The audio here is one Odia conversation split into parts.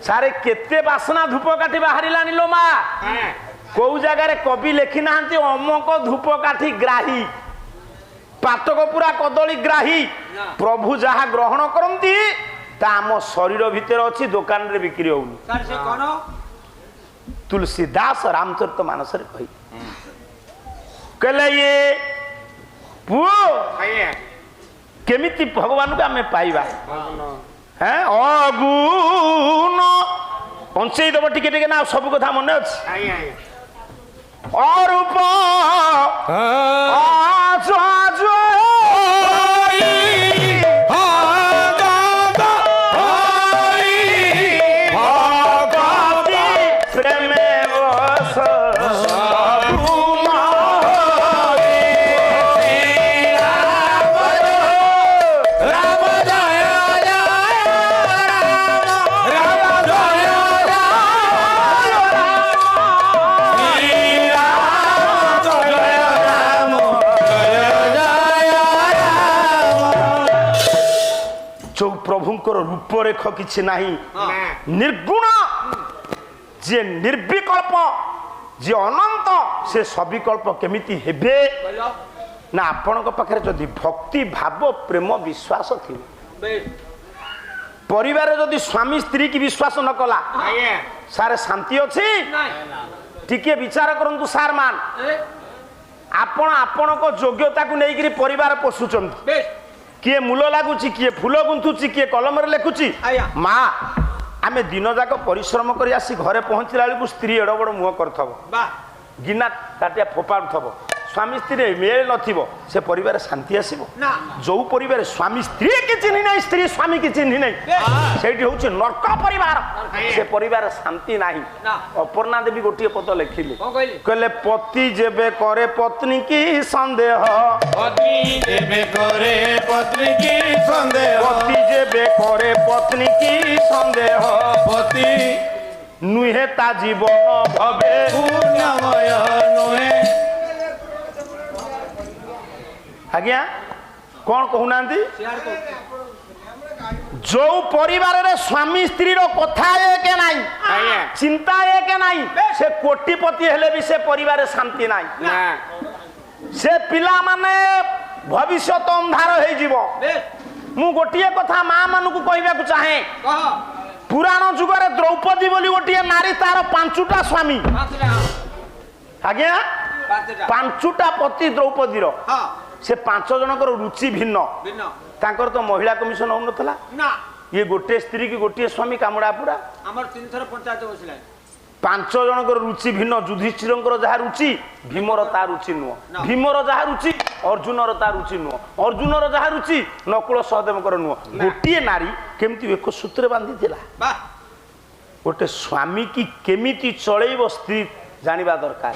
सारे केते बासना धूपकाठी बाहरिलानी लो मा कौ जगार कवि लिखि ना अमक धूपकाठी ग्राही पातक पूरा कदली ग्राही प्रभु जहा ग्रहण करती आम शरीर भितर अच्छी दुकान रे बिक्री होनी तुलसीदास रामचरित मानस कही कहले ये पुओ केमिति भगवान को आम पाइबा हैं अगुण पंचई दब टिके टिके ना सब कथा मन अच्छी अरूप प्रभुंकर रूपरेख किछि नाही निर्गुण जे निर्विकल्प जे अनंत से सविकल्प केमिति हेबे ना आपनक पाखरे जदि भक्ति भाव प्रेम विश्वास थी परिवार जदि स्वामी स्त्री की विश्वास न कला सारे शांति अछि टिके विचार करंतु सार मान आपण आपनक योग्यता को नेइकरी परिवार पोसुचंती किए मूल लगुच किए फूल गुंथुची किए कलम लिखुची माँ आमे दिन जाक परिश्रम कर आसी घरे पहुँचला बेलू स्त्री एड़ बड़ मुह कर गिना ताटिया फोपाड़ुव स्वामी स्त्री मेल नथिबो से परिवार शांति आसीबो जो परिवार स्वामी स्त्री की चिन्हि नहीं स्त्री स्वामी की चिन्हि नहीं सेठी होउछ नरक परिवार से परिवार शांति नाही अपर्णा देवी गोटिए पद लिखिले कहले पति जेबे करे पत्नी की संदेह पति जेबे करे पत्नी की संदेह पति जेबे करे पत्नी की संदेह पति नुहे ता जीवन भवे पूर्णमय नुहे आज्ञा कौन कहूना जो परिवार रे स्वामी स्त्री रो कथा एक नाई चिंता एक नाई से कोटिपति हेले भी से परिवार शांति नाई से पिला माने भविष्य अंधार हो जीवो मु गोटिए कथा मां मानु को कहबा को चाहे पुराण जुगरे द्रौपदी बोली गोटिए नारी तार पांचुटा स्वामी आज्ञा पांचुटा पति द्रौपदी रो से 5 जनकर रुचि भिन्न तांकर तो महिला कमिशन हो नथला ना ये गोटे स्त्री की गोटे स्वामी कामुड़ा पूरा हमर 3 थर पंचायत बसला 5 जनकर रुचि भिन्न युधिष्ठिरंकर जहा रुचि भीमर ता रुचि नुह भीमर जहा रुचि अर्जुनर ता रुचि नुह अर्जुनर जहा रुचि नकुल सहदेवकर नुह गोटे नारी केमती एक सूत्र बांधी थिला वाह गोटे स्वामी की केमिति चलेइबो स्त्री जानिबा दरकार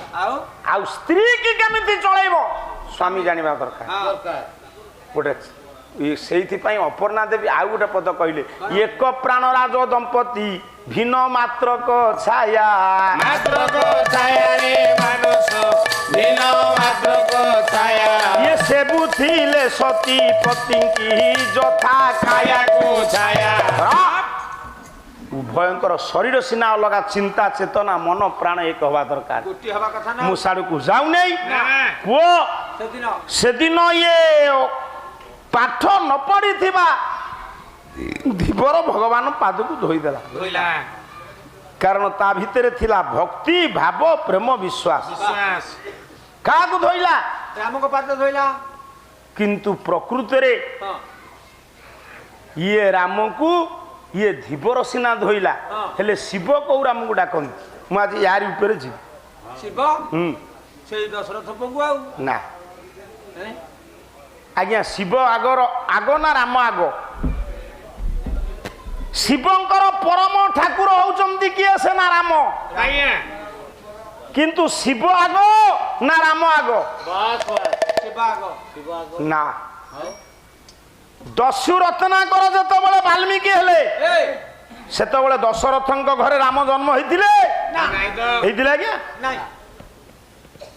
आउ स्त्री की केमिति चलेइबो स्वामी जानिबा दरकार गोटे से अपर्णा देवी आउ गोटे पद कहले एक प्राणराज दंपति भिन्न मात्र को छाया रे मानुष भिन्न मात्र को छाया ये सेबु थिले सती पति की जथा छाया को छाया उभयंकर शरीर सीना अलग चिंता चेतना मन प्राण एक हवा दरकार गोटी हवा कथा ना मुसाड़ को जाऊ नहीं पुओ से दिन ये पाठ न पढ़ी थिबा धीवर भगवान पाद को धोईदेला कारण ता भितर थिला भक्ति भाव प्रेम विश्वास क्या को धोईला राम को पाद धोईला किंतु प्रकृति रे ये राम को ये धीवर सीना धोईला हेले शिव कौ राम को डाकन मु आज यार ऊपर जी शिव से दशरथ पंगु आउ ना आज्ञा शिव आगर आग ना राम आग शिवंकर परम ठाकुर होउचंती किए से ना राम किंतु शिव आग ना राम आग ना दस्यु रत्नाकर जत बड़े वाल्मीकि हेले सेतबेले दशरथंक घरे राम जन्म होइतिले होइतिले क्या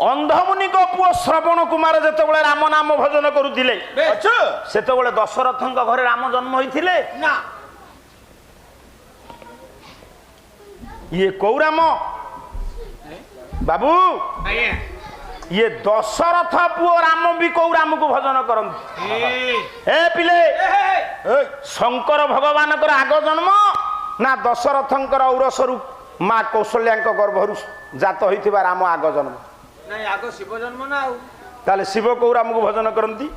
अंधमुनि को पुओ श्रवण कुमार जेतबेले राम नाम भजन करुतिले सेतबेले दशरथंक घरे राम जन्म होइतिले ना ଇଏ କୋଉ ରାମ ବାବୁ? ଆଜ୍ଞା ଇଏ ଦଶରଥ ପୁଅ ରାମ ବି କୋଉ ରାମକୁ ଭଜନ କରନ୍ତି? ଏ ପିଲେ, ଶଙ୍କର ଭଗବାନଙ୍କର ଆଗ ଜନ୍ମ ନା ଦଶରଥଙ୍କର ଔରସରୁ ମା କୌଶଲ୍ୟାଙ୍କ ଗର୍ଭରୁ ଜାତ ହୋଇଥିବା ରାମ ଆଗ ଜନ୍ମ? ନାଇଁ ଆଗ ଶିବ ଜନ୍ମ ନା ଆଉ। ତାହେଲେ ଶିବ କୋଉ ରାମକୁ ଭଜନ କରନ୍ତି?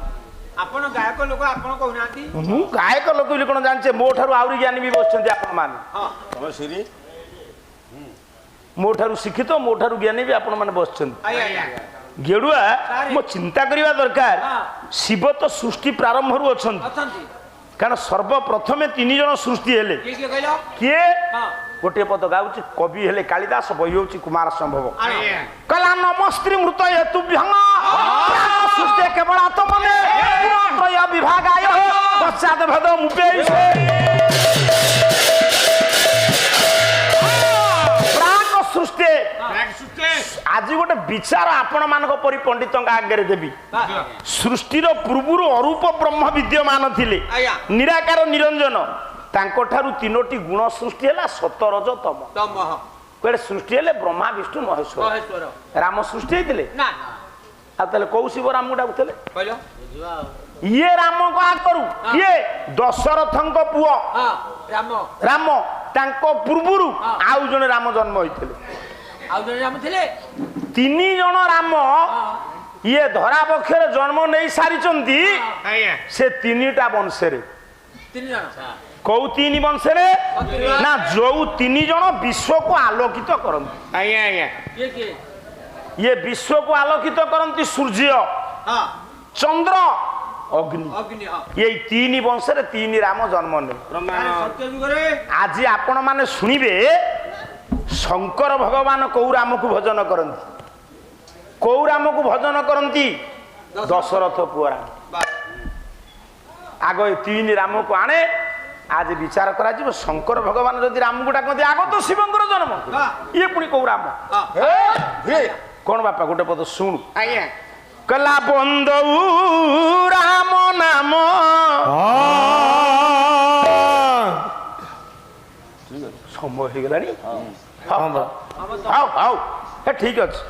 ଆପଣ ଗାୟକ ଲୋକ ଆପଣ କହୁନାହାନ୍ତି। ମୁଁ ଗାୟକ ଲୋକ ବୋଲି କଣ ଜାଣିଛେ? ମୋ ଠାରୁ ଆହୁରି ଜ୍ଞାନୀ ବି ବସିଛନ୍ତି ଆପଣ ମାନେ। ତମ ସିରି ମୋ ଠାରୁ ଶିକ୍ଷିତ, ମୋ ଠାରୁ ଜ୍ଞାନୀ ବି ଆପଣ ମାନେ ବସିଛନ୍ତି। ଆଜ୍ଞା ଗେଡୁଆ ମୁଁ ଚିନ୍ତା କରିବା ଦରକାର। ଶିବ ତ ସୃଷ୍ଟି ପ୍ରାରମ୍ଭରୁ ଅଛନ୍ତି, ଅଛନ୍ତି। କାରଣ ସର୍ବପ୍ରଥମେ 3 ଜଣ ସୃଷ୍ଟି ହେଲେ। କିଏ କିଏ କହିଲ? କିଏ? ହଁ ଗୋଟିଏ ପଦ ଗାଉଛି, କବି ହେଲେ କାଳିଦାସ, ବହି ହଉଛି କୁମାର ସମ୍ଭବ। ଆଜ୍ଞା କଲା ନମସ୍ତ୍ରୀ ମୃତ ହେତୁ ବିହଙ୍ଗ ସୃଷ୍ଟି କେବଳ ଆତ୍ମନେ ତ୍ରୟ ବିଭାଗାୟ ପଶ୍ଚାତ ଭେଦ ମୁପେଇଷେ। ପ୍ରାକ ସୃଷ୍ଟି। ଆଜି ଗୋଟେ ବିଚାର ଆପଣ ମାନଙ୍କ ପରି ପଣ୍ଡିତଙ୍କ ଆଗରେ ଦେବି। ସୃଷ୍ଟିର ପୂର୍ବରୁ ଅରୂପ ବ୍ରହ୍ମ ବିଦ୍ୟମାନ ଥିଲେ, ନିରାକାର ନିରଞ୍ଜନ। ତାଙ୍କ ଠାରୁ 3ଟି ଗୁଣ ସୃଷ୍ଟି ହେଲା, ସତରଜ ତମ। କୁଆଡେ ସୃଷ୍ଟି ହେଲେ? ବ୍ରହ୍ମା ବିଷ୍ଣୁ ମହେଶ୍ୱର। ରାମ ସୃଷ୍ଟି ହେଇଥିଲେ? ନା ଆଉ ତାହେଲେ କୋଉ ଶିବ ରାମକୁ ଡାକୁଥିଲେ? କହିଲ ଇଏ ରାମଙ୍କ ଆଗରୁ କିଏ? ଦଶରଥଙ୍କ ପୁଅ ରାମ। ରାମ। ତାଙ୍କ ପୂର୍ବରୁ ଆଉ ଜଣେ ରାମ ଜନ୍ମ ହୋଇଥିଲେ। ଆଉ ଜଣେ ରାମ ଥିଲେ? 3 ଜଣ ରାମ ଇଏ ଧରା ବକ୍ଷରେ ଜନ୍ମ ନେଇ ସାରିଛନ୍ତି। ସେ 3ଟା ବଂଶରେ। 3 ଜଣ କୋଉ 3 ବଂଶରେ? ନା ଯୋଉ 3 ଜଣ ବିଶ୍ୱକୁ ଆଲୋକିତ କରନ୍ତି। କିଏ କିଏ? ଇଏ ବିଶ୍ୱକୁ ଆଲୋକିତ କରନ୍ତି ସୂର୍ଯ୍ୟ, ଚନ୍ଦ୍ର, ଅଗ୍ନି। ଅଗ୍ନି। ଏଇ 3 ବଂଶରେ 3 ରାମ ଜନ୍ମ ନେଲେ। ସତ୍ୟ ଯୁଗରେ ଆଜି ଆପଣ ମାନେ ଶୁଣିବେ ଶଙ୍କର ଭଗବାନ କୋଉ ରାମକୁ ଭଜନ କରନ୍ତି? କୋଉ ରାମକୁ ଭଜନ କରନ୍ତି? ଦଶରଥ ପୁଅ ରାମ। ଆଗ ଏ 3 ରାମକୁ ଆଣେ, ଆଜି ବିଚାର କରାଯିବ। ଶଙ୍କର ଭଗବାନ ଯଦି ରାମକୁ ଡାକନ୍ତି, ଆଗ ତ ଶିବଙ୍କର ଜନ୍ମ, ଇଏ ପୁଣି କୋଉ ରାମ? କଣ ବାପା ଗୋଟେ ପଦ ଶୁଣୁ। ଆଜ୍ଞା କଲା ବନ୍ଦଉ ରାମ ନାମ ସମୟ ହେଇଗଲାଣି। ଠିକ ଅଛି,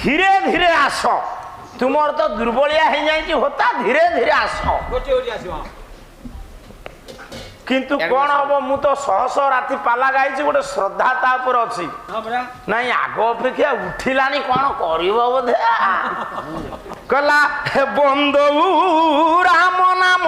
ଧୀରେ ଧୀରେ ଆସ। ତୁମର ତ ଦୁର୍ବଳିଆ ହେଇଯାଇଛି ହୋତା, ଧୀରେ ଧୀରେ ଆସ। କିନ୍ତୁ କଣ ହବ? ମୁଁ ତ ଶହ ରାତି ପାଲା ଗାଇଛି, ଗୋଟେ ଶ୍ରଦ୍ଧା ତା ଉପରେ ଅଛି। ନାଇଁ ଆଗ ଅପେକ୍ଷା ଉଠିଲାଣି, କଣ କରିବ ବୋଧେ। କଲା ବନ୍ଦଉ ରାମ ନାମ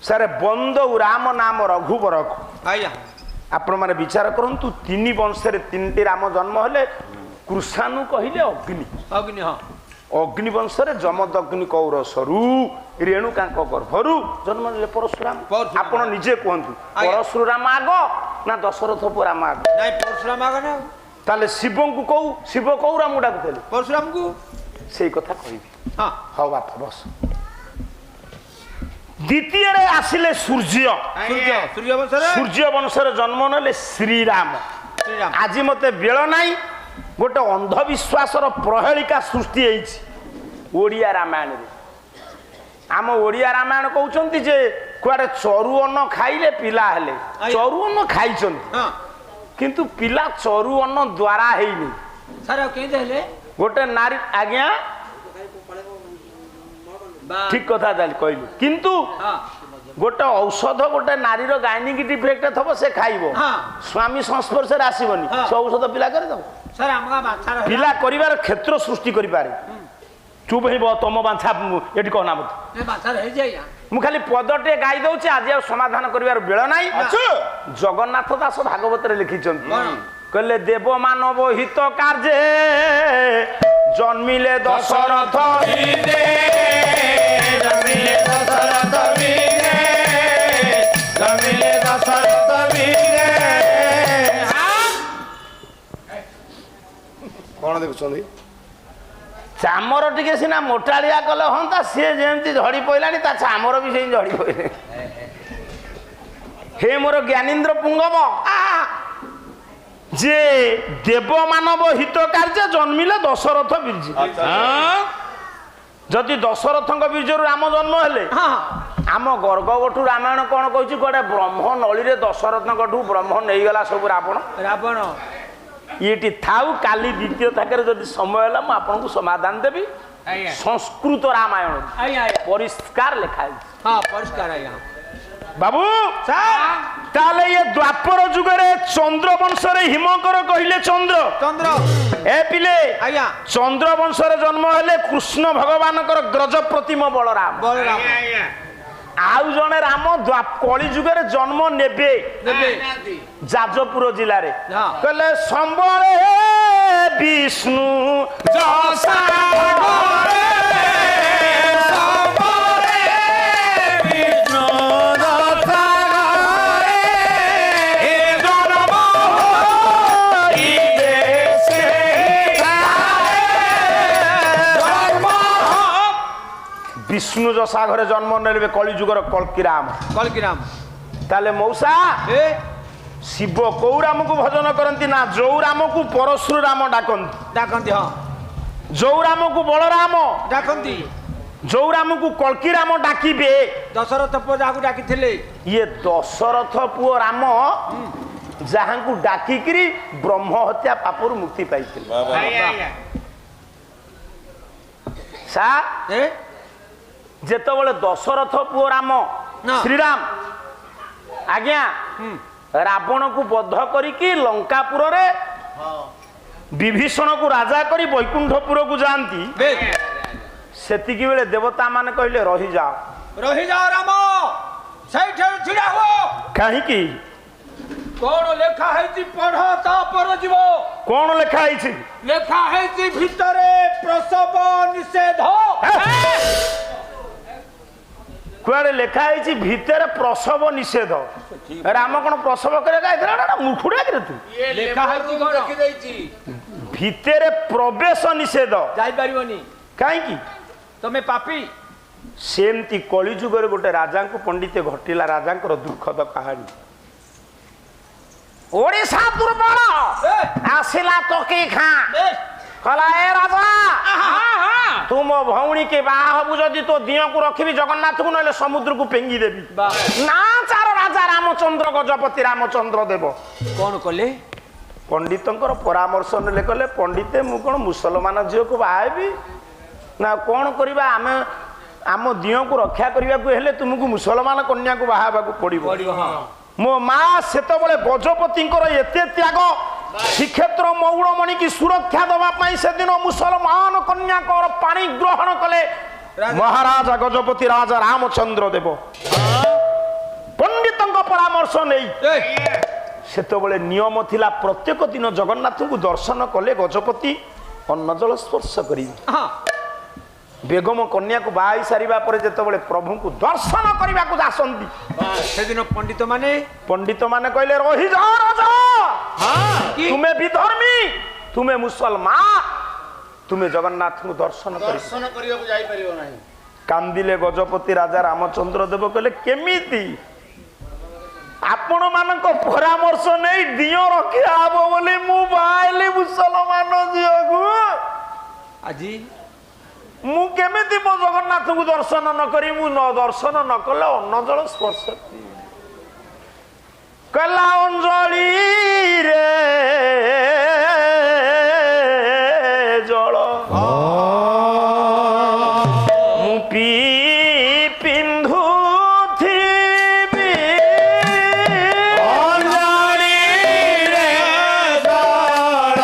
ସାରେ ବନ୍ଦଉ ରାମ ନାମ ରଘୁବରକୁ। ଆପଣ ମାନେ ବିଚାର କରନ୍ତୁ, 3 ବଂଶରେ 3ଟି ରାମ ଜନ୍ମ ହେଲେ। କୃଷାନୁ କହିଲେ ଅଗ୍ନି। ଅଗ୍ନି ଅଗ୍ନି ବଂଶରେ ଯମଦଗ୍ନି କୌରସରୁ ରେଣୁକାଙ୍କ ଗର୍ଭରୁ ଜନ୍ମ ନେଲେ ପରଶୁରାମ। ଆପଣ ନିଜେ କୁହନ୍ତୁ, ପରଶୁରାମ ଆଗ ନା ଦଶରଥ ପୁଅ ରାମ ଆଗ? ନାଇଁ ପରଶୁରାମ ଆଗ ନା। ତାହେଲେ ଶିବଙ୍କୁ ଶିବ କୋଉ ରାମକୁ ଡାକୁଥିଲେ? ପରଶୁରାମକୁ। ସେଇ କଥା କହିବି। ହଉ ବାପା ବସ। ଦ୍ୱିତୀୟରେ ଆସିଲେ ସୂର୍ଯ୍ୟ। ସୂର୍ଯ୍ୟ ବଂଶରେ ଜନ୍ମ ନେଲେ ଶ୍ରୀରାମ। ଆଜି ମତେ ବେଳ ନାହିଁ, ଗୋଟେ ଅନ୍ଧବିଶ୍ୱାସର ପ୍ରହେଳିକା ସୃଷ୍ଟି ହେଇଛି ଓଡ଼ିଆ ରାମାୟଣରେ। ଆମ ଓଡ଼ିଆ ରାମାୟଣ କହୁଛନ୍ତି ଯେ କୁଆଡେ ଚରୁ ଅନ୍ନ ଖାଇଲେ ପିଲା ହେଲେ। ଚରୁ ଅନ୍ନ ଖାଇଛନ୍ତି, କିନ୍ତୁ ପିଲା ଚରୁ ଅନ୍ନ ଦ୍ୱାରା ହେଇନି। ଗୋଟେ ନାରୀ, ଆଜ୍ଞା ଠିକ କଥା କହିଲୁ, କିନ୍ତୁ ଗୋଟେ ଔଷଧ ଗୋଟେ ନାରୀର ଗାଇନିକ ଡିଫେକ୍ଟ ଥବ, ସେ ଖାଇବ, ସ୍ୱାମୀ ସଂସ୍ପର୍ଶରେ ଆସିବନି, ସେ ଔଷଧ ପିଲା କରିଦବ। ପିଲା କରିବାର କ୍ଷେତ୍ର ସୃଷ୍ଟି କରିପାରେ। ଚୁପ ହେଇବ, ତମ ବାଞ୍ଛା ଏଠି କହନା ମତେ। ମୁଁ ଖାଲି ପଦଟେ ଗାଇ ଦଉଛି, ଆଜି ଆଉ ସମାଧାନ କରିବାର ବେଳ ନାହିଁ। ଜଗନ୍ନାଥ ଦାସ ଭାଗବତରେ ଲେଖିଛନ୍ତି, କହିଲେ ଦେବ ମାନବ ହିତ କାର୍ଯ୍ୟ ଜନ୍ମିଲେ ଦଶରଥ। ଦେଖୁଛନ୍ତି ଚାମର ଟିକେ ସିନା ମୋଟାଳିଆ କଲେ ହନ୍ତା, ସିଏ ଯେମିତି ଝଡ଼ି ପଇଲାଣି ତା ଚାମର ବି ସେମିତି ଝଡ଼ି ପଇଲେ। ହେ ମୋର ଜ୍ଞାନୀନ୍ଦ୍ର ପୁଙ୍ଗମ, ଯେ ଦେବ ମାନବ ହିତ କାର୍ଯ୍ୟ ଜନ୍ମିଲେ ଦଶରଥ ବୀର୍ଯ୍ୟ। ଯଦି ଦଶରଥଙ୍କ ବୀର୍ଯ୍ୟରୁ ରାମ ଜନ୍ମ ହେଲେ, ଆମ ଗର୍ଗବଠୁ ରାମାୟଣ କଣ କହିଛି, ଗୋଟେ ବ୍ରହ୍ମ ନଳୀରେ ଦଶରଥଙ୍କଠୁ ବ୍ରହ୍ମ ନେଇଗଲା ସବୁ ରାବଣ। ଇଏଟି ଥାଉ, କାଲି ଦ୍ୱିତୀୟ ଥାକରେ ଯଦି ସମୟ ହେଲା ମୁଁ ଆପଣଙ୍କୁ ସମାଧାନ ଦେବି। ସଂସ୍କୃତ ରାମାୟଣ ପରିଷ୍କାର ଲେଖା ହେଇଛି। ବାବୁ ତାହେଲେ ଇଏ ଦ୍ୱାପର ଯୁଗରେ ଚନ୍ଦ୍ର ବଂଶରେ ହିମକର କହିଲେ ଚନ୍ଦ୍ର ଏ ପିଲେ ଚନ୍ଦ୍ର ବଂଶରେ ଜନ୍ମ ହେଲେ କୃଷ୍ଣ ଭଗବାନଙ୍କର ଗ୍ରଜ ପ୍ରତିମ ବଳରାମ। ଆଉ ଜଣେ ରାମ କଳି ଯୁଗରେ ଜନ୍ମ ନେବେ ଯାଜପୁର ଜିଲ୍ଲାରେ। କହିଲେ ସମ୍ବଳେ ବିଷ୍ଣୁ ଯଶା विष्णु जसा घरे जन्म ने कलिजुगर कल्कीराम। ताले मौसा शिव कौ राम को भजन करती ना, जो राम को परशुराम डाकती, हाँ जो राम को बलराम डाकती, जो राम को कल्कीराम डाकिबे। दशरथ पुओ जहाँ डाकी ये दशरथ पुओ राम जहाँ को डाकिकी ब्रह्म हत्या पापरू मुक्ति पाई। जेतबले दशरथ पुओ राम श्रीराम आज्ञा रावण को बध करिकी लंकापुर रे विभीषण को राजा करी वैकुंठपुर को जानती, सेतिकी बेले देवता माने कहले रही जाओ राम सैठे छिड़ा हो। काहे की कोन लेखा है पढ़ तापर जीव। कोन लेखा है? लेखा है भितरे प्रसव निषेध। कुआड़े लेखा है भितर प्रसव निषेध। राम कौन प्रसव करे मुखुड़ा तू लेखा है भितर प्रवेश निषेध कहीं तमें पापी। सेमती कलिजुगर गोटे राजा को पंडित घटिला राजा दुखद कहानी। ओडिशा दुर्बल आसिला तो के खा कहला ए राजा तुम भौणी के बाहबू जदि तो दियो को रखी जगन्नाथ को नले समुद्र को पेंगी देवी ना। चार राजा रामचंद्र गजपति रामचंद्र देव कौन कले पंडितंकर परामर्श ने कले पंडिते मु कौन मुसलमान झील को बाहेबी ना कौन करबा आमे आम दियो को रक्षा करबा को हेले तुमको मुसलमान कन्या को बाहाबा को पड़िबो। मो माँ सेतबले गजपतिंकर एते त्याग श्रीक्षेत्र मौड़मणि की सुरक्षा दवाई से दिन मुसलमान कन्या पानी ग्रहण कले महाराजा गजपति राजा रामचंद्र देव। पंडित परामर्श नहीं सेतबले नियम थिला प्रत्येक दिन जगन्नाथ को दर्शन कले गजपति अन्न जल स्पर्श करी बेगम कन्या को बाई सारिबा परे जेतबले प्रभु को दर्शन करबा को जासंती से दिन पंडित माने कहले रही जा राजा तुम्हें विधर्मी तुम्हें मुसलमान तुम्हें जगन्नाथ को दर्शन करियो जाई परियो नाही। कांदिले गजपति राजा रामचंद्र देव कहले केमिति आपण मानको परामर्श नहीं दियो रखिया हबो बोली मु बाइली मुसलमान दियो को आजी मु केमिति मो जगन्नाथ को दर्शन न करी मु न दर्शन न कले अन्न जल स्पर्श कला अंजलि रे जल मु पी पिंधु थी अंजलि रे जल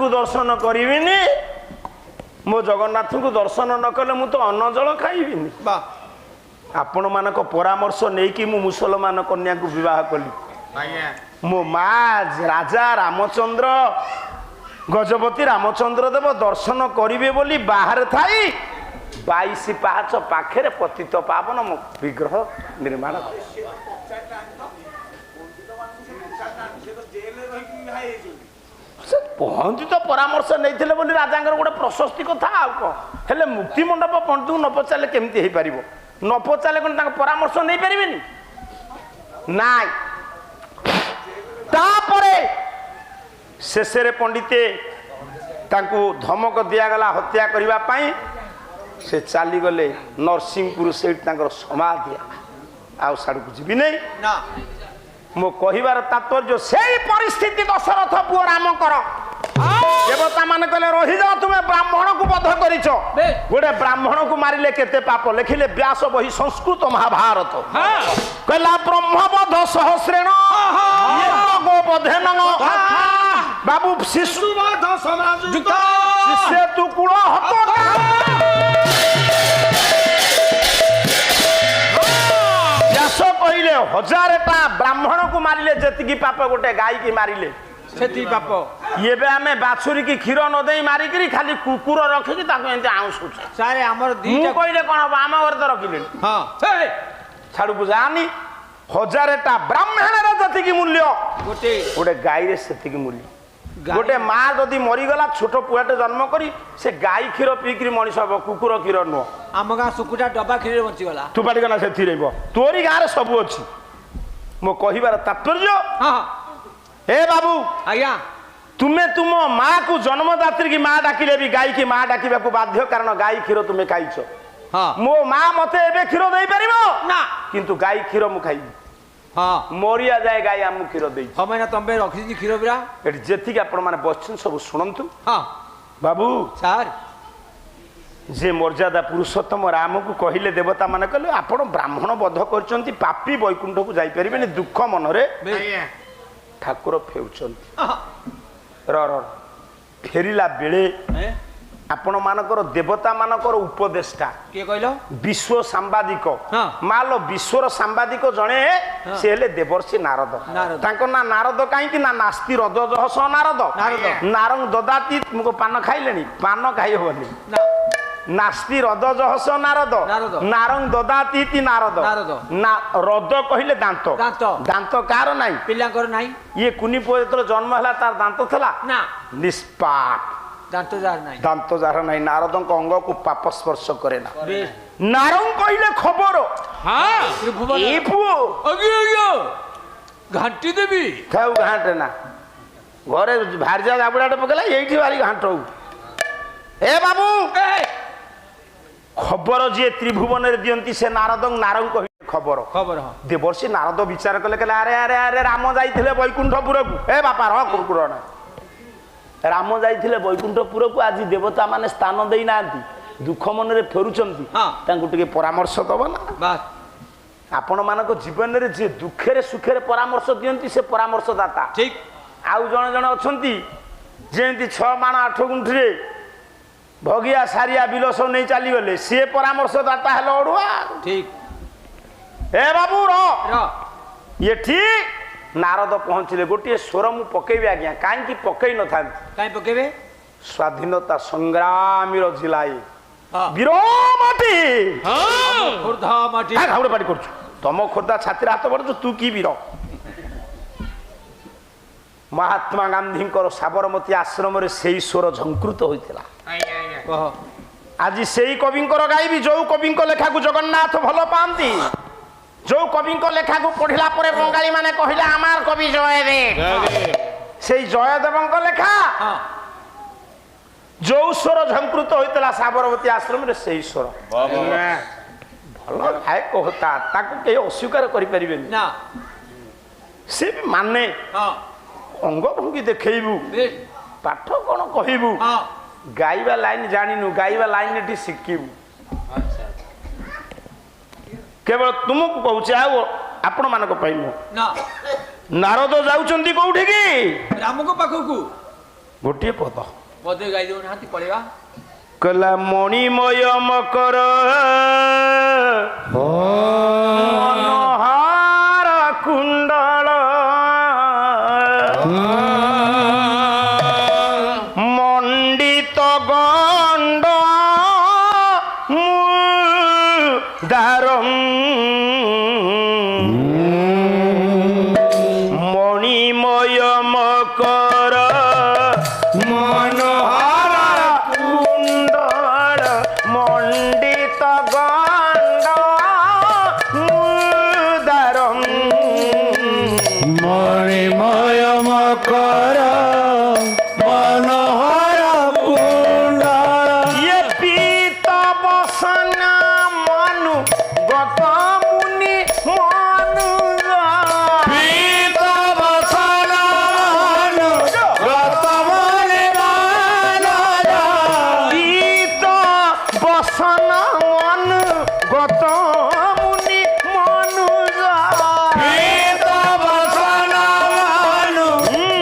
ଜଗନ୍ନାଥଙ୍କୁ ଦର୍ଶନ କରିବିନି ମୋ ଜଗନ୍ନାଥଙ୍କୁ ଦର୍ଶନ ନ କଲେ ମୁଁ ତ ଅନ୍ନ ଜଳ ଖାଇବିନି। ବା ଆପଣମାନଙ୍କ ପରାମର୍ଶ ନେଇକି ମୁଁ ମୁସଲମାନ କନ୍ୟାକୁ ବିବାହ କଲି। ମୋ ମା ରାଜା ରାମଚନ୍ଦ୍ର ଗଜପତି ରାମଚନ୍ଦ୍ର ଦେବ ଦର୍ଶନ କରିବେ ବୋଲି ବାହାରେ ଥାଇ 22 ପାହାଚ ପାଖରେ ପତିତ ପାବନ ମୋ ବିଗ୍ରହ ନିର୍ମାଣ କଲେ। ସେ ପହଞ୍ଚି ପରାମର୍ଶ ନେଇଥିଲେ ବୋଲି ରାଜାଙ୍କର ଗୋଟେ ପ୍ରଶସ୍ତି କଥା ଆଉ କଣ। ହେଲେ ମୁକ୍ତି ମଣ୍ଡପ ପଣ୍ଡିତଙ୍କୁ ନ ପଚାରିଲେ କେମିତି ହେଇପାରିବ? ନ ପଚାରିଲେ କଣ ତାଙ୍କ ପରାମର୍ଶ ନେଇପାରିବେନି? ନାଇଁ। ତାପରେ ଶେଷରେ ପଣ୍ଡିତେ ତାଙ୍କୁ ଧମକ ଦିଆଗଲା ହତ୍ୟା କରିବା ପାଇଁ। ସେ ଚାଲିଗଲେ ନରସିଂହପୁର, ସେଇଠି ତାଙ୍କର ସମାଧି। ଆଉ ସାଡ଼କୁ ଯିବି ନାହିଁ। ନା ମୋ କହିବାର ତାତ୍ପର୍ଯ୍ୟ ସେଇ ପରିସ୍ଥିତି ଦଶରଥ ପୁଅ ରାମଙ୍କର। ଦେବତା ମାନେ କହିଲେ ରହିଯାଅ, ତୁମେ ବ୍ରାହ୍ମଣକୁ ବଧ କରିଛ। ଗୋଟେ ବ୍ରାହ୍ମଣକୁ ମାରିଲେ କେତେ ପାପ। ଲେଖିଲେ ବ୍ୟାସ ବହି ସଂସ୍କୃତ ମହାଭାରତ। କହିଲା ବ୍ରହ୍ମବଧ ସହସ୍ରେଣ ଗୋବଧେନ ବାବୁ ଶିଶୁ ଶିଷ୍ୟ ତୁ କୂଳ ହତ। ବ୍ୟାସ କହିଲେ 1000ଟା ବ୍ରାହ୍ମଣକୁ ମାରିଲେ ଯେତିକି ପାପ, ଗୋଟେ ଗାଈକି ମାରିଲେ ସେତିକି ପାପ। ଏବେ ଆମେ ବାଛୁରୀକି କ୍ଷୀର ନ ଦେଇ ମାରିକିରି ଖାଲି କୁକୁର ରଖିକି ତାକୁ ଏମିତି ଆଉଁସୁଛୁ। ସାରେ ଆମର ମୁଁ ଦିଟା କହିଲେ କଣ ହବ? ଆମ ଘରେ ତ ରଖିଲେଣି। ହଁ ଛାଡୁକୁ ଯାଆନି। 1000ଟା ବ୍ରାହ୍ମଣର ଯେତିକି ମୂଲ୍ୟ, ଗୋଟେ ଗାଈରେ ସେତିକି ମୂଲ୍ୟ। ଗୋଟେ ମା ଯଦି ମରିଗଲା, ଛୋଟ ପୁଅଟେ ଜନ୍ମ କରି ସେ ଗାଈ କ୍ଷୀର ପିଇକିରି ମଣିଷ ହବ, କୁକୁର କ୍ଷୀର ନୁହଁ। ଆମ ଗାଁ ଶୁକୁଟା ଡବା କ୍ଷୀରରେ ବଞ୍ଚିଗଲା। ତୁ ପାଟି କନା ସେଥିରେ ତୋରି ଗାଁରେ ସବୁ ଅଛି। ମୋ କହିବାର ତାତ୍ପର୍ଯ୍ୟ, ଏ ବାବୁ ଆଜ୍ଞା ତୁମେ ତୁମ ମା କୁ ଜନ୍ମଦାତ୍ରୀ କି ମା ଡାକିଲେ ବି ଗାଈ କି ମା ଡାକିବାକୁ ବାଧ୍ୟ, କାରଣ ଗାଈ କ୍ଷୀର ତୁମେ ଖାଇଛ। ମୋ ମା ମତେ ଏବେ କ୍ଷୀର ଦେଇପାରିବ ନା, କିନ୍ତୁ ଗାଈ କ୍ଷୀର ମୁଁ ଖାଇବି। ମରିଆ ଯାଏ ଗାଈ ଆମକୁ କ୍ଷୀର ଦେଇଛି। ତମେ ରଖିଛି କ୍ଷୀର ବିରା। ଏଠି ଯେତିକି ଆପଣ ମାନେ ବସିଛନ୍ତି ସବୁ ଶୁଣନ୍ତୁ। ବାବୁ ସାର୍, ଯେ ମର୍ଯ୍ୟାଦା ପୁରୁଷୋତ୍ତମ ରାମକୁ କହିଲେ, ଦେବତା ମାନେ କହିଲେ ଆପଣ ବ୍ରାହ୍ମଣ ବଧ କରିଛନ୍ତି, ପାପୀ ବୈକୁଣ୍ଠକୁ ଯାଇପାରିବେନି। ଦୁଃଖ ମନରେ ଠାକୁର ଫେରୁଛନ୍ତି। ଫେରିଲା ବେଳେ ଆପଣ ମାନଙ୍କର ଦେବତା ମାନଙ୍କର ଉପଦେଷ୍ଟା କିଏ କହିଲ? ବିଶ୍ୱ ସାମ୍ବାଦିକ। ମାଲ ବିଶ୍ୱର ସାମ୍ବାଦିକ ଜଣେ ସେ ହେଲେ ଦେବର୍ଷି ନାରଦ। ତାଙ୍କ ନା ନାରଦ କାହିଁକି ନା ନାସ୍ତି ରଦ ଜହସ ନାରଦ। ନାରଙ୍ଗ ଦଦାତି। ମୁଁ ପାନ ଖାଇଲେଣି? ପାନ ଖାଇ ହବନି। ନାସ୍ତି ରଦ ଜହସ ନାରଦ, ନାରଙ୍ଗ ଦଦାତି ନାରଦ। ରଦ କହିଲେ ଦାନ୍ତ। ଦାନ୍ତ କାହାର ନାହିଁ? ପିଲାଙ୍କର ନାହିଁ। ଇଏ କୁନି ପୁଅ ଯେତେବେଳେ ଜନ୍ମ ହେଲା ତାର ଦାନ୍ତ ଥିଲା ନା? ନିଷ୍ପାପ। ଦାନ୍ତ ଯାହାର ନାହିଁ। ଦାନ୍ତ ଯାହାର ନାହିଁ ନାରଦଙ୍କ ଅଙ୍ଗକୁ ପାପ ସ୍ପର୍ଶ କରେ ନା। ନାରଙ୍ଗ କହିଲେ ଖବର। ଏ ପୁଅ ଘାଣ୍ଟି ଦେବି। ଥାଉ ଘାଣ୍ଟେ ନା। ଘରେ ଭାରିଜା ଜାବୁଡାଟେ ପକେଇଲା, ଏଇଠି ଭାରି ଘାଣ୍ଟ ହଉ। ଏ ବାବୁ ଖବର ଯିଏ ତ୍ରିଭୁବନରେ ଦିଅନ୍ତି ସେ ନାରଦ। ନାରଙ୍ଗ କହିଲେ ଖବର। ଦେବର୍ଷି ନାରଦ ବିଚାର କଲେ, କହିଲେ ଆରେ ଆରେ ଆରେ ରାମ ଯାଇଥିଲେ ବୈକୁଣ୍ଠପୁରକୁ। ଏ ବାପା ରହ କୁକୁର ନା। ରାମ ଯାଇଥିଲେ ବୈକୁଣ୍ଠପୁରକୁ, ଆଜି ଦେବତା ମାନେ ସ୍ଥାନ ଦେଇନାହାନ୍ତି, ଦୁଃଖ ମନରେ ଫେରୁଛନ୍ତି, ତାଙ୍କୁ ଟିକେ ପରାମର୍ଶ ଦବ ନା। ଆପଣ ମାନଙ୍କ ଜୀବନରେ ଯିଏ ଦୁଃଖରେ ସୁଖରେ ପରାମର୍ଶ ଦିଅନ୍ତି ସେ ପରାମର୍ଶ ଦାତା। ଠିକ। ଆଉ ଜଣେ ଜଣେ ଅଛନ୍ତି ଯେମିତି 6 ମାଣ 8 ଗୁଣ୍ଠିରେ ଭଗିଆ ସାରିଆ ବିଲ ସବୁ ନେଇ ଚାଲିଗଲେ, ସିଏ ପରାମର୍ଶ ଦାତା ହେଲେ ଅଡୁଆ। ଠିକ। ଏ ବାବୁ ଏଠି ନାରଦ ପହଞ୍ଚିଲେ। ଗୋଟିଏ ସ୍ୱର ମୁଁ ପକେଇବି ଆଜ୍ଞା, କାହିଁକି ପକେଇ ନଥାନ୍ତି? କାହିଁ ପକେଇବେ? ସ୍ୱାଧୀନତା ସଂଗ୍ରାମୀର ଜିଲାଏ ବୀରମାଟି। ଘାଉଡ ପାଟି କରୁଛୁ, ତମ ଖୋର୍ଦ୍ଧା ଛାତିରେ ହାତ ପଡୁଛୁ, ତୁ କି ବୀର? ମହାତ୍ମା ଗାନ୍ଧୀଙ୍କର ସାବରମତୀ ଆଶ୍ରମରେ ସେଇ ସ୍ୱର ଝଙ୍କୃତ ହୋଇଥିଲା। ଆଜି ସେଇ କବିଙ୍କର ଗାଇବି ଯୋଉ କବିଙ୍କ ଲେଖାକୁ ଜଗନ୍ନାଥ ଭଲ ପାଆନ୍ତି, ଯୋଉ କବିଙ୍କ ଲେଖାକୁ ପଢିଲା ପରେ ବଙ୍ଗାଳୀ ମାନେ କହିଲେ আমার কবি জয়দেব। সেই জয়দেবଙ୍କ লেখা ଯୋଉ ସ୍ୱର ଝଙ୍କୃତ ହୋଇଥିଲା ସାବରମତୀ ଆଶ୍ରମରେ ସେଇ ସ୍ୱର। ଭଲ ଗାୟକ ହୋତା, ତାକୁ କେହି ଅସ୍ୱୀକାର କରିପାରିବେନି। ସେ ବି ମାନେ ଅଙ୍ଗ ଭଙ୍ଗୀ ଦେଖେଇବୁ, ପାଠ କଣ କହିବୁ, ଗାଇବା ଲାଇନ ଜାଣିନୁ, ଗାଇବା ଲାଇନ ଏଠି ଶିଖିବୁ। କେବଳ ତୁମକୁ କହୁଛି, ଆଉ ଆପଣ ମାନଙ୍କ ପାଇଁ ନୁହଁ। ନାରଦ ଯାଉଛନ୍ତି କୋଉଠିକି? ରାମଙ୍କ ପାଖକୁ। ଗୋଟିଏ ପଦ ପଦେ ଗାଇ ଦେଉନାହାନ୍ତି ପଳେଇବା କହିଲା ମଣିମୟ ମକର ମନୋହର କୁଣ୍ଡଳ ମଣ୍ଡିତ ଗଣ୍ଡ ଦାରಂ ମଣିମୟ ମକର ମନୋହର କୁଣ୍ଡଳ ମଣ୍ଡିତ ଗଣ୍ଡ ଦାରಂ মণিময় মকর মনোহর কুণ্ডল ইয়ে পীত বসনা মনু গত মুনি মনু পীত বসন গতমনে মানজা পীত বসন মনু গত মুনি মনু পীত বসন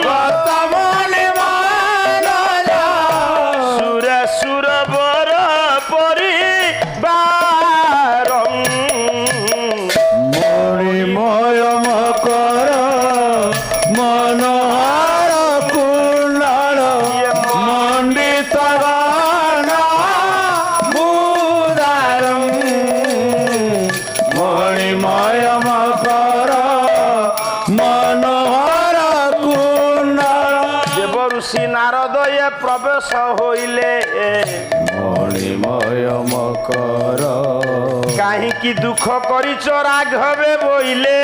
গতমনে মানজা সুর সুর বর পরিবারম মণিময় মকর মনোহর কুণ্ডল মণ্ডিত গান মুদারম মণিময় মকর মনোহর কুণ্ডল দেব ঋষি নারদ এ প্রবেশ হইলে মণিময় মকর কাহিকি দুঃখ করিছ রাঘবে বইলে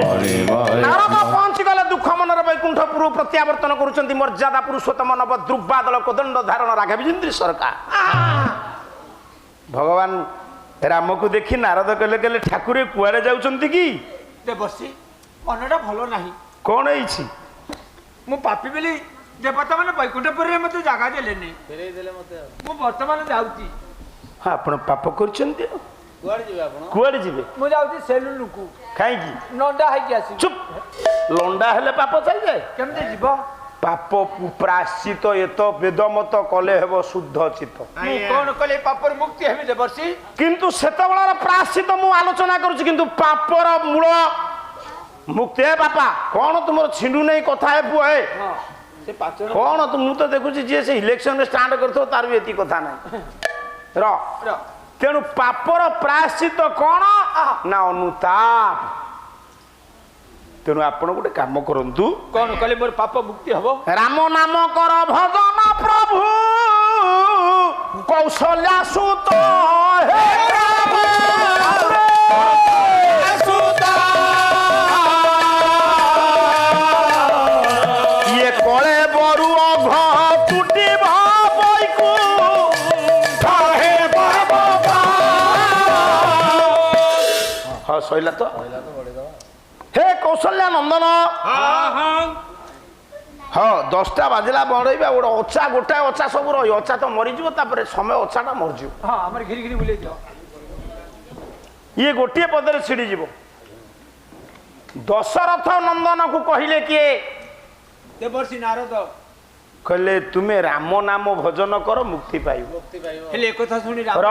মণিময় নারদ পହଞ୍ଚିଗଲେ ଦୁଃଖ ମନର ବୈକୁଣ୍ଠପୁର ପ୍ରତ୍ୟାବର୍ତ୍ତନ କରୁଛନ୍ତି ମର୍ଯ୍ୟାଦା ପୁରୁଷୋତ୍ତମ ନବ ଦୁର୍ବାଦଳ କୋଦଣ୍ଡ ଧାରଣ ରାଘବେନ୍ଦ୍ରୀ ସରକାର ଭଗବାନ ରାମକୁ ଦେଖି ନାରଦ କହିଲେ କହିଲେ ଠାକୁରେ କୁଆଡେ ଯାଉଛନ୍ତି କି ଦେବର୍ଷି ମନଟା ଭଲ ନାହିଁ କଣ ହେଇଛି ମୁଁ ପାପି ବୋଲି ଦେବତା ମାନେ ବୈକୁଣ୍ଠପୁରରେ ମତେ ଜାଗା ଦେଲେନି ମୁଁ ବର୍ତ୍ତମାନ ଯାଉଛି ହଁ ଆପଣ ପାପ କରିଛନ୍ତି ଆଉ କୁଆଡେ ଯିବେ ମୁଁ ଯାଉଛି ସେଲୁନକୁ କାହିଁକି ନଣ୍ଡା ହେଇକି ଆସିବି ଚୁପ୍ ଲଣ୍ଡା ହେଲେ ପାପ ଚାଲିଯାଏ କେମିତି ଯିବ ପାପ ପ୍ରାଶ୍ଚିତ ଏତ ବେଦମତ କଲେ ହେବ ଶୁଦ୍ଧ ଚିତ୍ତ ମୁଁ କଣ କଲେ ପାପରୁ ମୁକ୍ତି ହେବି ଦେବର୍ଷି କିନ୍ତୁ ସେତେବେଳର ପ୍ରାଶ୍ଚିତ ମୁଁ ଆଲୋଚନା କରୁଛି କିନ୍ତୁ ପାପର ମୂଳ ମୁକ୍ତି ହେ ବାପା କଣ ତୁମର ଛିଣ୍ଡୁ ନେଇ କଥା ହେ ପୁଅ ହେ ହଁ ସେ ପାଚନ କଣ ମୁଁ ତ ଦେଖୁଛି ଯିଏ ସେ ଇଲେକ୍ସନରେ ଷ୍ଟାଣ୍ଡ କରିଥିବ ତାର ବି ଏତିକି କଥା ନାହିଁ ର ତେଣୁ ପାପର ପ୍ରାୟଶ୍ଚିତ କଣ ନା ଅନୁତାପ ତେଣୁ ଆପଣ ଗୋଟେ କାମ କରନ୍ତୁ କଣ କଲେ ମୋର ପାପ ମୁକ୍ତି ହବ ରାମ ନାମ କର ଭଜନ ପ୍ରଭୁ କୌଶଲ୍ୟା ସୁତ ହେ ରାମ ଇଏ କଳେ ବରୁ ଅଘ ତୁଟିବ ବୈକୁ ହଁ ସଇଲା ତ ହେ କୌଶଲ୍ୟା ନନ୍ଦନ ହଁ 10ଟା ବାଜିଲା ବଢେଇବା ଗୋଟେ ଅଚା ଗୋଟାଏ ଅଚା ସବୁ ରହିବ ଅଚା ତ ମରିଯିବ ତାପରେ ସମୟ ଅଚାଟା ମରିଯିବ ହଁ ଆମର ଘିରି ଘିରି ବୁଲେଇ ଦିଅ ଇଏ ଗୋଟିଏ ପଦରେ ଛିଡ଼ିଯିବ ଦଶରଥ ନନ୍ଦନକୁ କହିଲେ କିଏ ଦେବର୍ଷି ନାରଦ କହିଲେ ତୁମେ ରାମ ନାମ ଭଜନ କର ମୁକ୍ତି ପାଇବ ହେଲେ ଏକଥା ଶୁଣି ର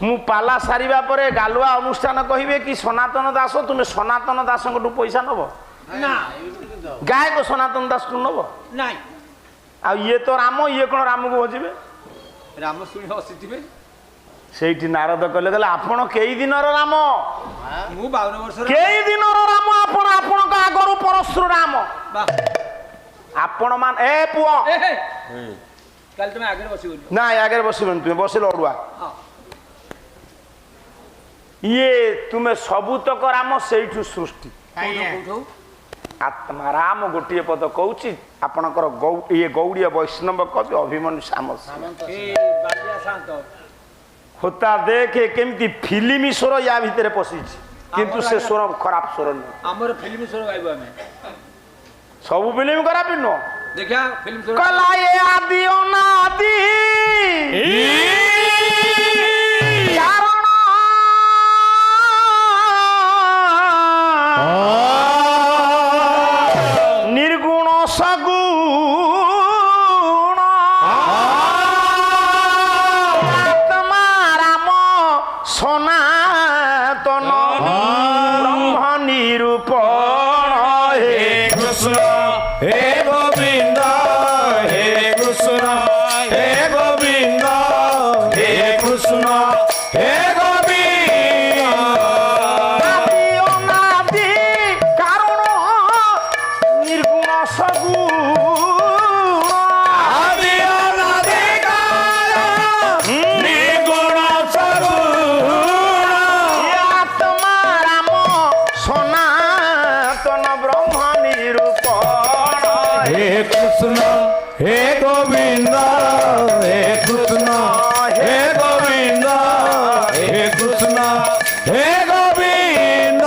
ମୁଁ ପାଲା ସାରିବା ପରେ ଗାଲୁଆ ଅନୁଷ୍ଠାନ କହିବେ କି ସନାତନ ଦାସ ତୁମେ ସନାତନ ଦାସଙ୍କଠୁ ପଇସା ନବ ନା ଗାୟକ ସନାତନ ଦାସଠୁ ନବ ନାଇଁ ଆଉ ଇଏ ତ ରାମ ଇଏ କଣ ରାମକୁ ଭଜିବେ ରାମ ଶୁଣି ହସିଥିବେ ସେଇଠି ନାରଦ କହିଲେ କହିଲେ ଆପଣ କେଇ ଦିନର ରାମ ମୁଁ 52 ବର୍ଷର କେଇ ଦିନର ରାମ ଆପଣ ଆପଣଙ୍କ ଆଗରୁ ପରଶୁ ରାମ ବା ଆପଣ ମାନ ଏ ପୁଅ କାଲି ତମେ ଆଗରେ ବସିବନି ନାଇଁ ଆଗରେ ବସିବନି ତୁମେ ବସିଲ ଅଡୁଆ ହଁ ଇଏ ତୁମେ ସବୁତକ ରାମ ସେଇଠୁ ସୃଷ୍ଟି କୋଉଠୁ ଆତ୍ମା ରାମ ଗୋଟିଏ ପଦ କହୁଛି ଆପଣଙ୍କର ଇଏ ଗୌଡୀୟ ବୈଷ୍ଣବ କବି ଅଭିମନ୍ୟୁ ସାମନ୍ତ ବାଲିଆ ଶାନ୍ତ ହୋତା ଦେଖେ କେମିତି ଫିଲ୍ମ ସ୍ୱର ୟା ଭିତରେ ପଶିଛି କିନ୍ତୁ ସେ ସ୍ୱର ଖରାପ ସ୍ୱର ନୁହେଁ ଆମର ଫିଲ୍ମ ସ୍ୱର ଗାଇବୁ ଆମେ ସବୁ ଫିଲ୍ମ ଖରାପ ନୁହଁ ଦେଖିଆ ଫିଲ୍ମ ସ୍ୱର କଲା ଏ ଆଦି ଅନାଦି କାରଣ ନିର୍ଗୁଣ ସଗୁଣ হে গোবিন্দ হে কৃষ্ণ হে গোবিন্দ হে কৃষ্ণ হে গোবিন্দ আদি অনাদি কারণ নির্গুণ সগুণ আদি অনাদি কারণ নির্গুণ সগুণ আত্মা রাম সনাতন ব্রহ্ম নিরূপণ হে কৃষ্ণ হে গোবিন্দ হে কৃষ্ণ হে গোবিন্দ হে কৃষ্ণ হে গোবিন্দ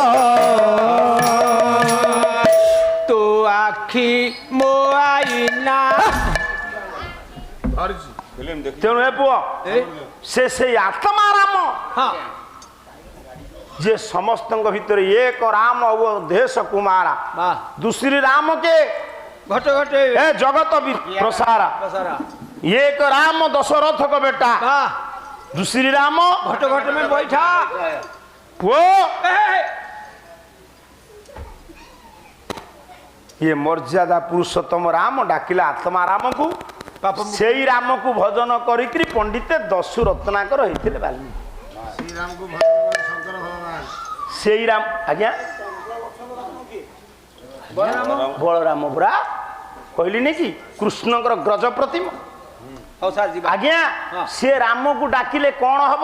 ତୋ ଆଖି ମୋ ଆଇନା ତେଣୁ ଏ ପୁଅ ସେ ସେଇ ଆତ୍ମା ରାମ ହଁ ଯେ ସମସ୍ତଙ୍କ ଭିତରେ ଏକ ରାମ ଓ ଦେଶ କୁମାରା ବାଃ दूसरी राम के ଘଟ ଘଟେ ए जगत प्रसारा ପ୍ରସାରା एक राम दशरथ को बेटा ବାଃ दूसरी राम ଘଟ ଘଟ में बैठा वो ए, ये मर्यादा पुरुषोत्तम राम डाकिला आत्मा राम को पाप से राम को भजन करिकरी पंडित दस्यु रत्नाकर होते बाल्मीकि से राम आज्ञा बलराम पुरा कहली नहीं कि कृष्णकर ग्रज प्रतिमा ହଉ ସାର୍ ଯିବା आज्ञा से राम को डाकिले कौन हम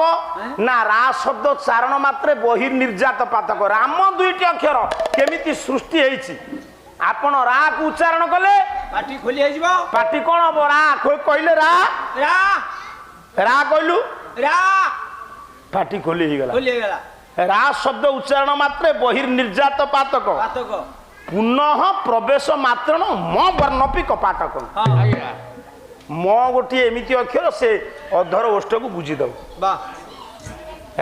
ना रा शब्द चारण मात्रे बहिर्निर्जात पातक राम दुईटी अक्षर केमिति सृष्टि होईछि आपण रा को उच्चारण कले ପାଟି ଖୋଲି ହେଇଯିବ पाटी कौन हम रा कहले रा ରା रा कहलु ରା पाटी खोली ही गला ଖୋଲି ହେଇଗଲା रा शब्द उच्चारण मात्रे बहिर्निर्जात पातक ପାତକ पुनः प्रवेश मात्र म वर्णपी कपाटक ହଁ म गोटे एमिति अक्षर से अधर ओष्ठ को बुझी दब ବାଃ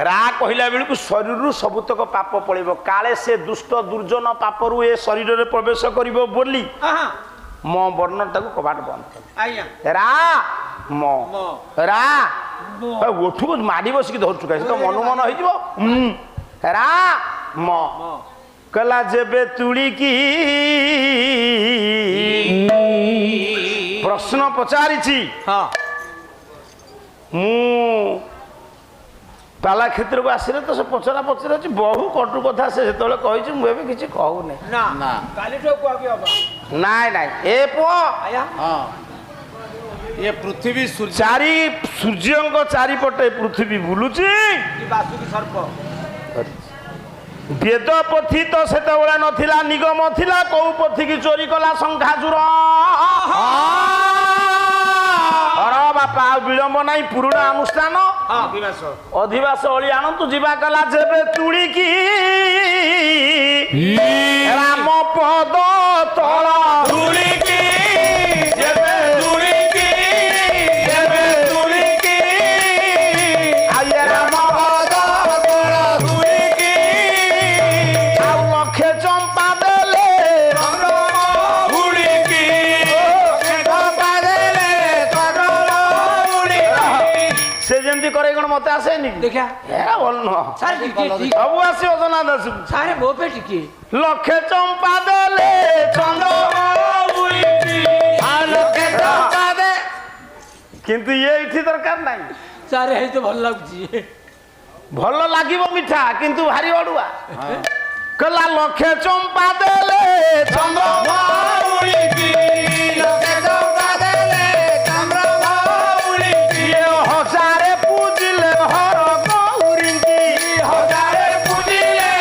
रा कहला बेलू शरीर सबुतक पाप पड़ेब काले से दुष्ट दुर्जन पापरू ए शरीर में प्रवेश करिब बोली ହଁ म वर्णटा को कबाट बंद कर ଆଜ୍ଞା रा म म। रा म। ओठू माड़ी बसिक धरचु कहीं तो मन मन हो रा म कला जेबे तुड़ी की प्रश्न पचारि ହଁ मु पाला क्षेत्र को आसिले तो से पचरा पचरा बहु कटु कथा से कही मुझे किसी कहूनी ନା ନା କାଲିଠୁ କୁଆକି ହବ नाई नाई ए पुओ ଆଜ୍ଞା हाँ ये पृथ्वी सूर्य चारि सूर्य चारिपटे पृथ्वी बुलुची କି ବାସୁକି ସର୍ପ वेद पोथी तो से नथिला निगम थिला कौ पोथी की चोरी कला शंखाचूर अर बापा विलंब नाई पुरुणा अनुष्ठान ହଁ ଦିବାସ अधिवास अली आनंतु जीवा कला जेबे तुड़ी की राम पद तल धूली की जेबे धूली की जेबे धूली की आये राम पद तल धूली की आउ लखे चंपा देले धूली की चंपा देले धूली की से जमती करे कौन मत आसेनी ଦେଖିଆ ए बोल न ସାର୍ ଟିକେ सब आसी ओजना दस ସାର୍ ମୋ पे ଟିକେ लखे चंपा देले चंद्र धूली की आलोके चंपा दे किंतु ये इठी दरकार नहीं ସାର୍ ହେଇ ତ ଭଲ ଲାଗୁଛି भल लागिब मिठा किंतु भारी अड़ुआ कला लखे चंपा देले चंद्र धूली की लोके चंपा देले चंद्रमा धूली की ये हजारे पूजिले हर गौरींकी हजारे पूजिले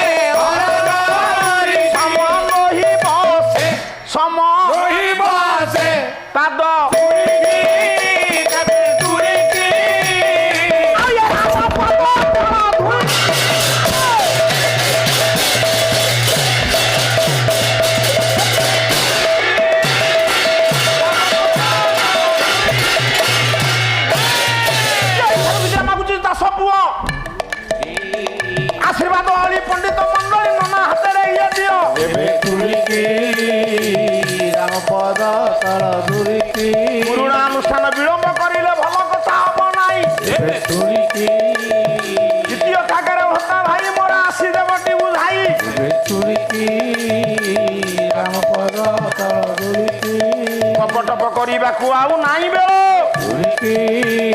हर गौरी सम लोही बसे सम रोही बासे पाद धूली की जबे धूली की आये राम पद तल धूली आशीर्वाद अली पंडित मंडली नना हाथ ये दियो जबे धूली की राम पद तल धूली की पुरुणा अनुष्ठान विलंब करिले भल कथा हब नाई जबे धूली की द्वितीय ठाकरे भत्ता भाई मोर आसी देवटी बुझाई जबे धूली की राम पद तल धूली କରିବାକୁ ଆଉ ନାହିଁ ବେଳ ତୁଳିକି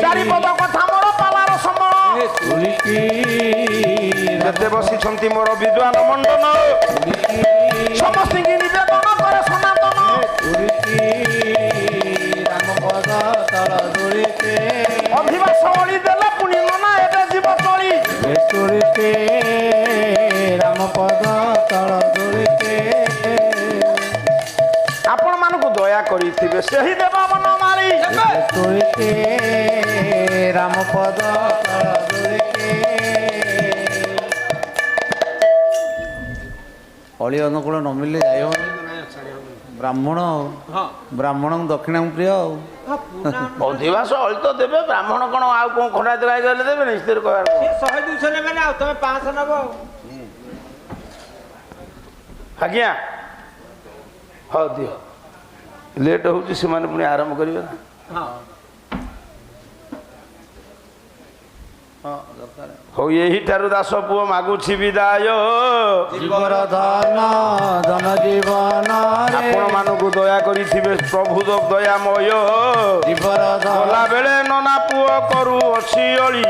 ଚାରିପଦ କଥା ମୋର ପାଲାର ସମୟ ତୁଳିକି ଯେତେ ବସିଛନ୍ତି ମୋର ବିଦ୍ୱାନ ମଣ୍ଡନ ସମସ୍ତଙ୍କୁ ନିବେଦନ କରେ ସନାତନ ତୁଳିକି ରାମ ପଦ ତଳ ତୁଳିକି ଅଧିବାସ ଅଳି ଦେଲେ ପୁଣି ନନା ଏବେ ଯିବ ଚଳି ତୁଳିକି ରାମ ପଦ ତଳ ତୁଳିକି ଆପଣ ମାନଙ୍କୁ ଦୟା କରିଥିବେ ସେହି ଦେବା ବନମାଳୀ ତୁଳିକି ରାମ ପଦ ତଳ ତୁଳିକି ଅଳି ଅନୁକୂଳ ନ ମିଳିଲେ ଯାଇ ହବନି ବ୍ରାହ୍ମଣ ବ୍ରାହ୍ମଣ ଦକ୍ଷିଣ ପ୍ରିୟ ଆଉ ଅଧିବାସ ଅଳି ତ ଦେବେ ବ୍ରାହ୍ମଣ କଣ ଆଉ କଣ ଖଣ୍ଡା ଦେବାଇ ଦେଲେ ଦେବେ ନିଶ୍ଚିତ କହିବାର 100-200 ନେବେ ନା ଆଉ ତମେ 500 ନେବ ଆଉ ଆଜ୍ଞା ହଉ ଦିଅ ଲେଟ୍ ହଉଛି ସେମାନେ ପୁଣି ଆରମ୍ଭ କରିବେ ନା ହଉ ଏହିଠାରୁ ଦାସ ପୁଅ ମାଗୁଛି ବିଦାୟ ଜୀବର ଧନ ଧନ ଜୀବନ ଆପଣ ମାନଙ୍କୁ ଦୟା କରିଥିବେ ପ୍ରଭୁ ଦୟାମୟ ଜୀବର ଧନ ଗଲା ବେଳେ ନନା ପୁଅ କରୁଅଛି ଅଳି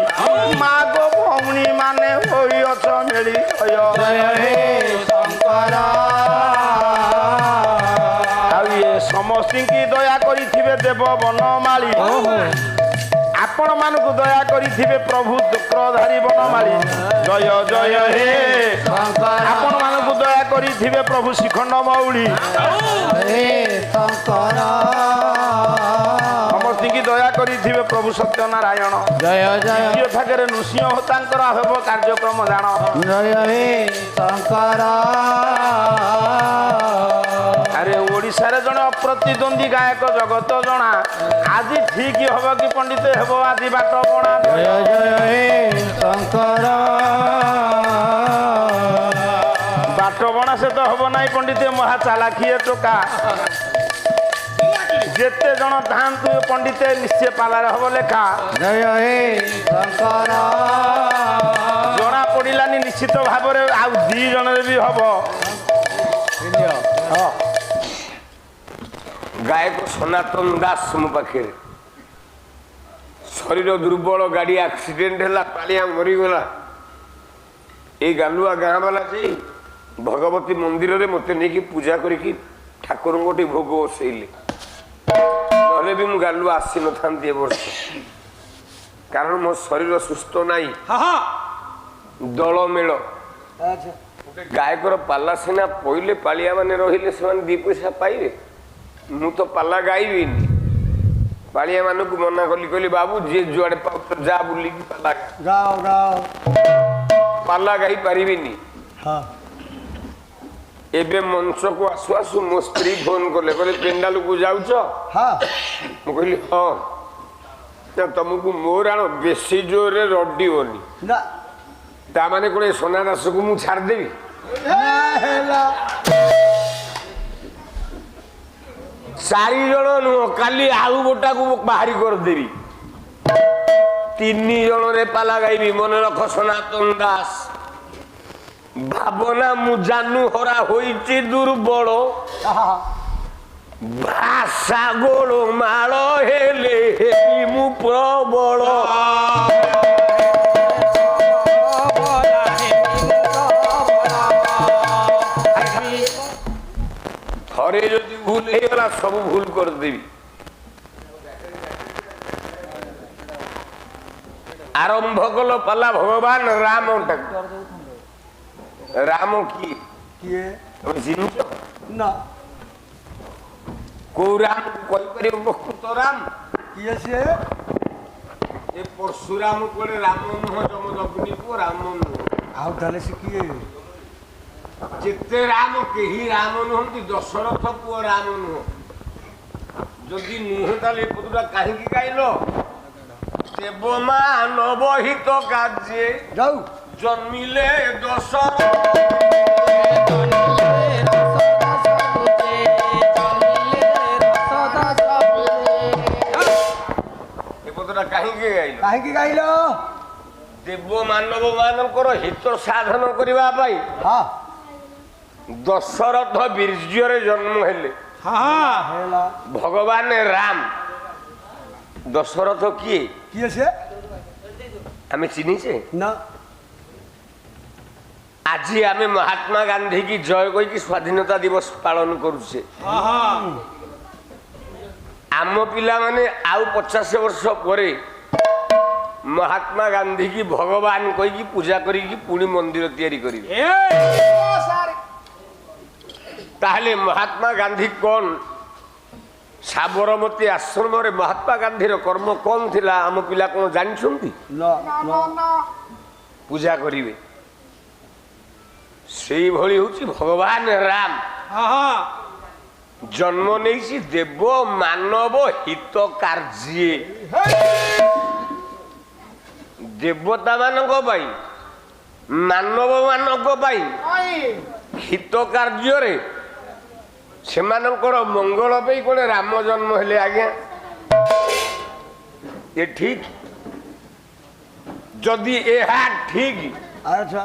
ମାଗ ଭଉଣୀ ମାନେ ହୋଇଅଛ ମେଳି ଜୟ ହେ ଶଙ୍କର ଆଉ ଇଏ ସମସ୍ତଙ୍କୁ ଦୟା କରିଥିବେ ଦେବ ବନମାଳୀ ଆପଣ ମାନଙ୍କୁ ଦୟା କରିଥିବେ ପ୍ରଭୁ ଚକ୍ରଧାରୀ ବନମାଳୀ ଜୟ ଜୟ ହେ ଶଙ୍କର ଆପଣ ମାନଙ୍କୁ ଦୟା କରିଥିବେ ପ୍ରଭୁ ଶିଖଣ୍ଡ ମଉଳି ହେ ଶଙ୍କର ସମସ୍ତଙ୍କୁ ଦୟା କରିଥିବେ ପ୍ରଭୁ ସତ୍ୟନାରାୟଣ ଜୟ ଜୟ ଦ୍ୱିତୀୟ ଭାଗରେ ନୃସିଂହ ତାଙ୍କର ହେବ କାର୍ଯ୍ୟକ୍ରମ ଜାଣ ଜୟ ହେ ଶଙ୍କର ଆରେ ଓଡ଼ିଶାରେ ଜଣେ ଅପ୍ରତିଦ୍ୱନ୍ଦୀ ଗାୟକ ଜଗତ ଜଣା ଆଜି ଠିକ ହବ କି ପଣ୍ଡିତ ହେବ ଆଜି ବାଟ ବଣା ଜୟ ଜୟ ହେ ଶଙ୍କର ବାଟ ବଣା ସେ ତ ହବ ନାହିଁ ପଣ୍ଡିତ ମହା ଚାଲାଖିଏ ଟୋକା ଯେତେ ଜଣ ଥାଆନ୍ତୁ ପଣ୍ଡିତ ନିଶ୍ଚୟ ପାଲାରେ ହବ ଲେଖା ଜୟ ହେ ଶଙ୍କର ଜଣା ପଡ଼ିଲାନି ନିଶ୍ଚିତ ଭାବରେ ଆଉ 2 ଜଣରେ ବି ହବ ଗାୟକ ସନାତନ ଦାସ ମୋ ପାଖରେ ଶରୀର ଦୁର୍ବଳ ଗାଡ଼ି ଆକ୍ସିଡେଣ୍ଟ ହେଲା ପାଳିଆ ମରିଗଲା ଏଇ ଗାଲୁଆ ଗାଁ ବାଲା ଯାଇ ଭଗବତୀ ମନ୍ଦିରରେ ମୋତେ ନେଇକି ପୂଜା କରିକି ଠାକୁରଙ୍କୁ ଗୋଟେ ଭୋଗ ବସେଇଲେ ନହେଲେ ବି ମୁଁ ଗାଲୁଆ ଆସିନଥାନ୍ତି ଏ ବର୍ଷ କାରଣ ମୋ ଶରୀର ସୁସ୍ଥ ନାହିଁ ଦଳ ମେଳ ଗାୟକର ପାଲା ସିନା ପଇଲେ ପାଳିଆ ମାନେ ରହିଲେ ସେମାନେ 2 ପଇସା ପାଇବେ ମୁଁ ତ ପାଲା ଗାଇବିନି ପାଳିଆ ମାନଙ୍କୁ ମନା କଲି କହିଲି ବାବୁ ଯିଏ ଯୁଆଡେ ପାଉଛ ଯା ବୁଲିକି ପାଲା ପାଲା ଗାଇ ପାରିବିନି ଏବେ ମଞ୍ଚକୁ ଆସୁ ଆସୁ ମୋ ସ୍ତ୍ରୀ ଫୋନ କଲେ କହିଲେ ପେଣ୍ଡାଲକୁ ଯାଉଛ ମୁଁ କହିଲି ହଁ ତମକୁ ମୋ ରାଣ ବେଶୀ ଜୋରରେ ରଡିବନି ତାମାନେ କଣ ଏ ସନା ଦାସକୁ ମୁଁ ଛାଡ଼ିଦେବି 4 ଜଣ ନୁହଁ କାଲି ଆଉ ଗୋଟାକୁ ବାହାରି କରିଦେବି 3 ଜଣରେ ପାଲା ଗାଇବି ମନେ ରଖ ସନାତନ ଦାସ ଭାବନା ମୁଁ ଜାନୁ ହରା ହୋଇଛି ଦୁର୍ବଳ ଭାଷା ଗୋଳ ମାଳ ହେଲେ ହେବି ମୁଁ ପ୍ରବଳ ଥରେ ଯଦି ଭୁଲ ହେଇଗଲା ସବୁ ଭୁଲ କରିଦେବି ଆରମ୍ଭ କଲ ପାଲା ଭଗବାନ ରାମ ରାମ କିଏ ତମେ ଚିହ୍ନିଛ ନା କୋଉ ରାମ କହିପାରିବ ପ୍ରକୃତ ରାମ କିଏ ସିଏ ଏ ପରଶୁରାମ କୁଆଡେ ରାମ ନୁହଁ ଯମଦଗ୍ନି ପୁଅ ରାମ ନୁହଁ ଆଉ ତାହେଲେ ସେ କିଏ ଯେତେ ରାମ କେହି ରାମ ନୁହନ୍ତି ଦଶରଥ ପୁଅ ରାମ ନୁହଁ ଯଦି ନୁହଁ ତାହେଲେ ଏ ପଦଟା କାହିଁକି ଗାଇଲ ଦେବ ମାନବ ହିତ କାର୍ଯ୍ୟ ଯାଉ ଜନ୍ମିଲେ ଦଶରଥ କାହିଁକି ଗାଇଲ ଦେବ ମାନବ ମାନଙ୍କର ହିତ ସାଧନ କରିବା ପାଇଁ ଦଶରଥ ବୀର୍ଯ୍ୟରେ ଜନ୍ମ ହେଲେ ভগবান রাম দশরথ কিଏ କିଏ ସେ আমি চিনিছে ନା আজি আমি মহাত্মা গান্ধী কি জয় কইকি স্বাধীনতা দিবস পালন করুছে আম পিলা মানে আউ 50 বর্ষ পরে মহাত্মা গান্ধী কি ভগবান কইকি পূজা করিকি পুনি মন্দির তৈরি করিবে তাহলে মহাত্মা গান্ধী কোন সাবরমতী আশ্রমরে মহাত্মা গান্ধীর কর্ম কোন থিলা আম পিলা কোন জানিছন্তি পূজা করিবে সেইভাবে হচ্ছে ভগবান রাম জন্ম নেইছি দেব মানব হিত কার্যে দেবতা মানক পাই মানব মানক পাই হিত কার্যরে সেমানଙ୍କର মঙ্গল পাই কোনে রাম জন্ম হেলে আজ্ঞা এ ঠিক যদি এহা ঠিক ଆଚ୍ଛା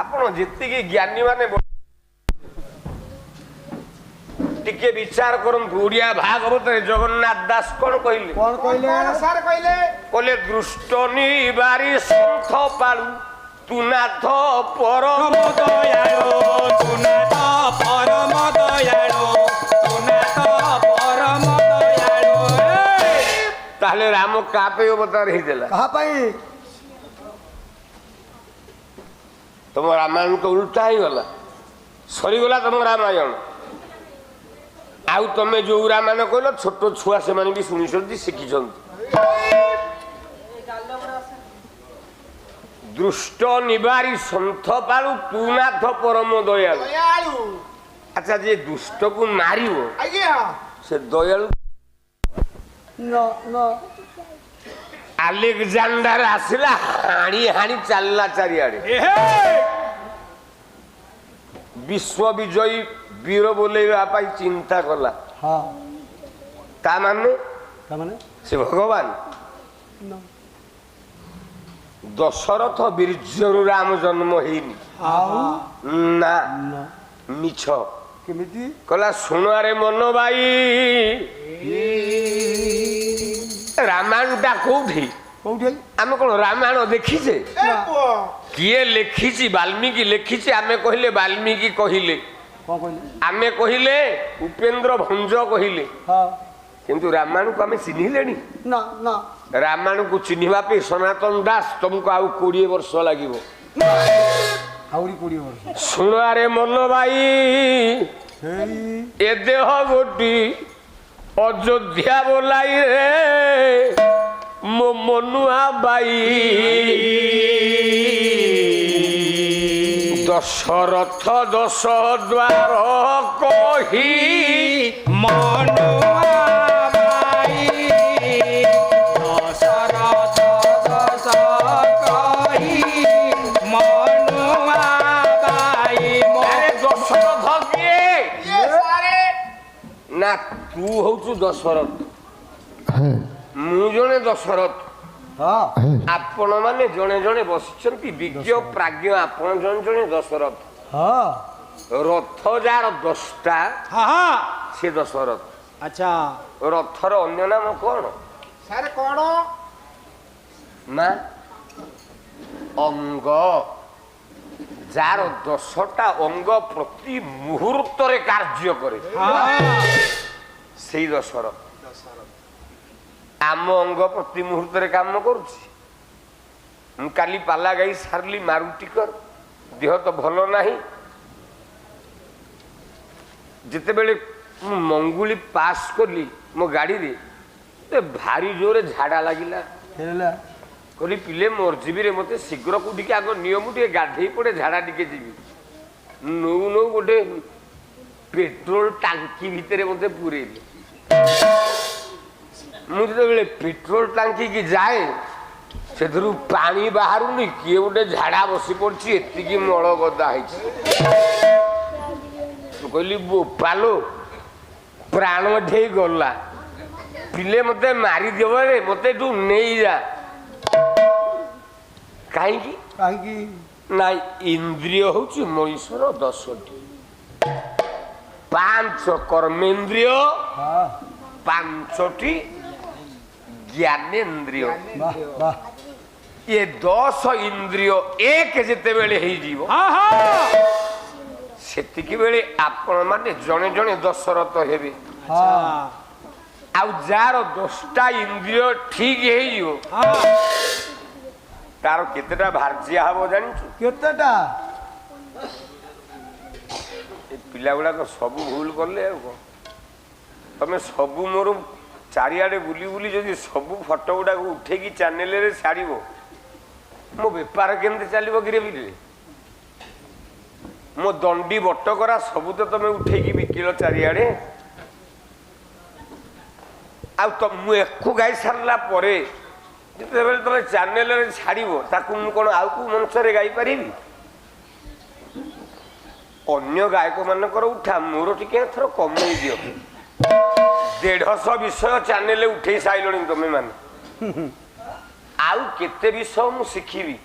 ଆପଣ ଯେତିକି ଜ୍ଞାନୀ ମାନେ ଟିକେ ବିଚାର କରନ୍ତୁ ଓଡିଆ ଭାଗବତରେ ଜଗନ୍ନାଥ ଦାସ କଣ କହିଲେ ସାର୍ କହିଲେ କହିଲେ ଦୃଷ୍ଟ ନିବାରି ସନ୍ଥ ପାଳୁ ତୁନାଥ ପରମ ଦୟାଳୁ ତୁନାଥ ପରମ ଦୟାଳୁ ତୁନାଥ ପରମ ଦୟାଳୁ ତାହେଲେ ରାମ କାହା ପାଇଁ ଅବତାର ହେଇଥିଲା କାହା ପାଇଁ ତମ ରାମାୟଣ ତ ଉଲ୍ଟା ହେଇଗଲା ସରିଗଲା ତମ ରାମାୟଣ ଆଉ ତମେ ଯୋଉ ରାମାୟଣ କହିଲ ଛୋଟ ଛୁଆ ସେମାନେ ବି ଶୁଣିଛନ୍ତି ଶିଖିଛନ୍ତି ଦୃଷ୍ଟ ନିବାରି ସନ୍ଥ ପାଳୁ ତୁନାଥ ପରମ ଦୟାଳୁ ଆଚ୍ଛା ଯିଏ ଦୁଷ୍ଟକୁ ମାରିବ ସେ ଦୟାଳୁ ଆଲେକଜାଣ୍ଡାର ଆସିଲା ହାଣି ହାଣି ଚାଲିଲା ଚାରିଆଡେ ବିଶ୍ୱ ବିଜୟୀ ବୀର ବୋଲେଇବା ପାଇଁ ଚିନ୍ତା କଲା ତା ମାନେ ସେ ଭଗବାନ ଦଶରଥ ବୀର୍ଯ୍ୟରୁ ରାମ ଜନ୍ମ ହେଇନି ନା ମିଛ କେମିତି କଲା ଶୁଣରେ ମନ ଭାଇ ରାମାୟଣଟା କୋଉଠି କୋଉଠି ଆମେ କଣ ରାମାୟଣ ଦେଖିଛେ କିଏ ଲେଖିଛି ବାଲ୍ମୀକି ଲେଖିଛି ଆମେ କହିଲେ ବାଲ୍ମୀକି କହିଲେ କଣ କହିଲେ ଆମେ କହିଲେ ଉପେନ୍ଦ୍ର ଭଞ୍ଜ କହିଲେ କିନ୍ତୁ ରାମାୟଣକୁ ଆମେ ଚିହ୍ନିଲେଣି ନା ନା ରାମାୟଣକୁ ଚିହ୍ନିବା ପାଇଁ ସନାତନ ଦାସ ତମକୁ ଆଉ 20 ବର୍ଷ ଲାଗିବ ଆହୁରି 20 ବର୍ଷ ଶୁଣରେ ମନ ଭାଇ ଏ ଦେହ ଗୋଟି ଅଯୋଧ୍ୟା ବୋଲାଇ ରେ ମୋ ମନୁଆ ବାଇ ଦଶରଥ ଦଶ ଦ୍ୱାର କହି ମନୁଆ ବାଇ ଦଶରଥ ଦଶ କହି ମନୁଆ ବାଇ ଦଶରଥ କିଏ ନା ତୁ ହଉଛୁ ଦଶରଥ ମୁଁ ଜଣେ ଦଶରଥ ଆପଣ ମାନେ ଜଣେ ଜଣେ ବସିଛନ୍ତି ବିଜ୍ଞ ପ୍ରାଜ୍ଞ ଆପଣ ଜଣେ ଜଣେ ଦଶରଥ ରଥ ଯାର 10ଟା ସେ ଦଶରଥ ଆଚ୍ଛା ରଥର ଅନ୍ୟ ନାମ କଣ ସାର୍ କଣ ନା ଅଙ୍ଗ ଯାର 10ଟା ଅଙ୍ଗ ପ୍ରତି ମୁହୂର୍ତ୍ତରେ କାର୍ଯ୍ୟ କରେ ସେଇ ଦଶରଥ ଆମ ଅଙ୍ଗ ପ୍ରତି ମୁହୂର୍ତ୍ତରେ କାମ କରୁଛି ମୁଁ କାଲି ପାଲା ଗାଇ ସାରିଲି ମାରୁଟିକର ଦେହ ତ ଭଲ ନାହିଁ ଯେତେବେଳେ ମୁଁ ମଙ୍ଗୁଳି ପାସ୍ କଲି ମୋ ଗାଡ଼ିରେ ଭାରି ଜୋରେ ଝାଡ଼ା ଲାଗିଲା କହିଲି ପିଲେ ମରିଯିବିରେ ମୋତେ ଶୀଘ୍ର କୋଉଠିକି ଆଗ ନିୟମ ଟିକେ ଗାଧେଇ ପଡ଼େ ଝାଡ଼ା ଟିକେ ଯିବି ନଉ ନଉ ଗୋଟେ ପେଟ୍ରୋଲ ଟାଙ୍କି ଭିତରେ ମୋତେ ପୁରେଇଲି ମୁଁ ଯେତେବେଳେ ପେଟ୍ରୋଲ ଟାଙ୍କି କି ଯାଏ ସେଥିରୁ ପାଣି ବାହାରୁନି କିଏ ଗୋଟେ ଝାଡ଼ା ବସି ପଡୁଛି ଏତିକି ମଳ ଗଦା ହେଇଛି ମୁଁ କହିଲି ବୋପାଲୋ ପ୍ରାଣ ଢେଇ ଗଲା ପିଲେ ମତେ ମାରିଦେବ ରେ ମତେ ତୁ ନେଇଯା କାହିଁକି କାହିଁକି ନା ଇନ୍ଦ୍ରିୟ ହଉଛି ମଣିଷର 10ଟି ପାଞ୍ଚ କର୍ମେନ୍ଦ୍ରିୟ, ପାଞ୍ଚଟି ଜ୍ଞାନେନ୍ଦ୍ରିୟ, ଏ 10 ଇନ୍ଦ୍ରିୟ ଏକ ଯେତେବେଳେ ହେଇଯିବ ସେତିକି ବେଳେ ଆପଣ ମାନେ ଜଣେ ଜଣେ ଦଶରଥ ହେବେ। ଆଉ ଯାହାର 10ଟା ଇନ୍ଦ୍ରିୟ ଠିକ ହେଇଯିବ ତାର କେତେଟା ଭାର୍ଯ୍ୟା ହବ ଜାଣିଛୁ? କେତେଟା? ଏ ପିଲା ଗୁଡାକ ସବୁ ଭୁଲ କଲେ। ଆଉ କଣ ତମେ ସବୁ ମୋର ଚାରିଆଡେ ବୁଲି ବୁଲି ଯଦି ସବୁ ଫଟୋ ଗୁଡାକୁ ଉଠେଇକି ଚ୍ୟାନେଲରେ ଛାଡିବ ମୋ ବେପାର କେମିତି ଚାଲିବ କିରେ ବିଲେ? ମୋ ଦଣ୍ଡି ବଟକରା ସବୁ ତ ତମେ ଉଠେଇକି ବିକିଲ ଚାରିଆଡେ। ଆଉ ମୁଁ ଏକୁ ଗାଇ ସାରିଲା ପରେ ଯେତେବେଳେ ତମେ ଚ୍ୟାନେଲରେ ଛାଡିବ ତାକୁ ମୁଁ କଣ ଆଉ କୋଉ ମଞ୍ଚରେ ଗାଇପାରିବି? ଅନ୍ୟ ଗାୟକ ମାନଙ୍କର ଉଠା, ମୋର ଟିକେ ଏଥର କମେଇ ଦିଅ। 150 ବିଷୟ ଚ୍ୟାନେଲରେ ଉଠେଇ ସାରିଲଣି ତମେ ମାନେ। ଆଉ କେତେ ବିଷୟ ମୁଁ ଶିଖିବି?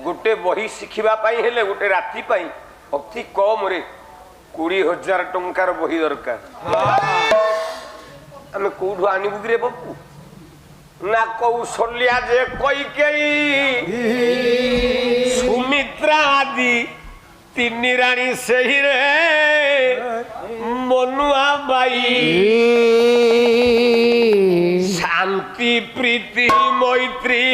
ଗୋଟେ ବହି ଶିଖିବା ପାଇଁ ହେଲେ ଗୋଟେ ରାତି ପାଇଁ ଅତି କମରେ 20,000 ଟଙ୍କାର ବହି ଦରକାର। ଆମେ କୋଉଠୁ ଆଣିବୁ କିରେ ବାପୁ? ନା କୌଶଲ୍ୟା ଯେ କୈକେୟୀ, ସୁମିତ୍ରା ଆଦି 3 ରାଣୀ ସେହିରେ ମନୁଆ ବାଇ, ଶାନ୍ତି ପ୍ରୀତି ମୈତ୍ରୀ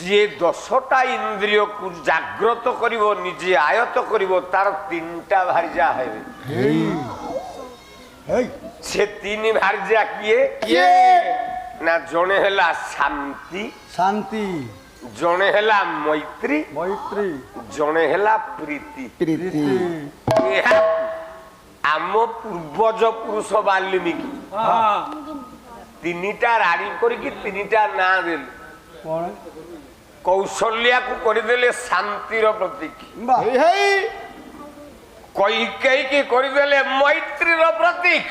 ଯିଏ 10ଟା ଇନ୍ଦ୍ରିୟକୁ ଜାଗ୍ରତ କରିବ, ନିଜେ ଆୟତ କରିବ, ତାର 3ଟା ଭାର୍ଯ୍ୟା ହେବେ। ସେ 3 ଭାର୍ଯ୍ୟା କିଏ? ନା ଜଣେ ହେଲା ଶାନ୍ତି, ଶାନ୍ତି, ଜଣେ ହେଲା ମୈତ୍ରୀ, ମୈତ୍ରୀ, ଜଣେ ହେଲା ପ୍ରୀତି। ଏହା ଆମ ପୂର୍ବଜ ପୁରୁଷ ବାଲ୍ମୀକି 3ଟା ରାଣୀ କରିକି 3ଟା ନାଁ ଦେଲେ। କୌଶଲ୍ୟାକୁ କରିଦେଲେ ଶାନ୍ତିର ପ୍ରତୀକ, କୈକେୟୀକି କରିଦେଲେ ମୈତ୍ରୀର ପ୍ରତୀକ,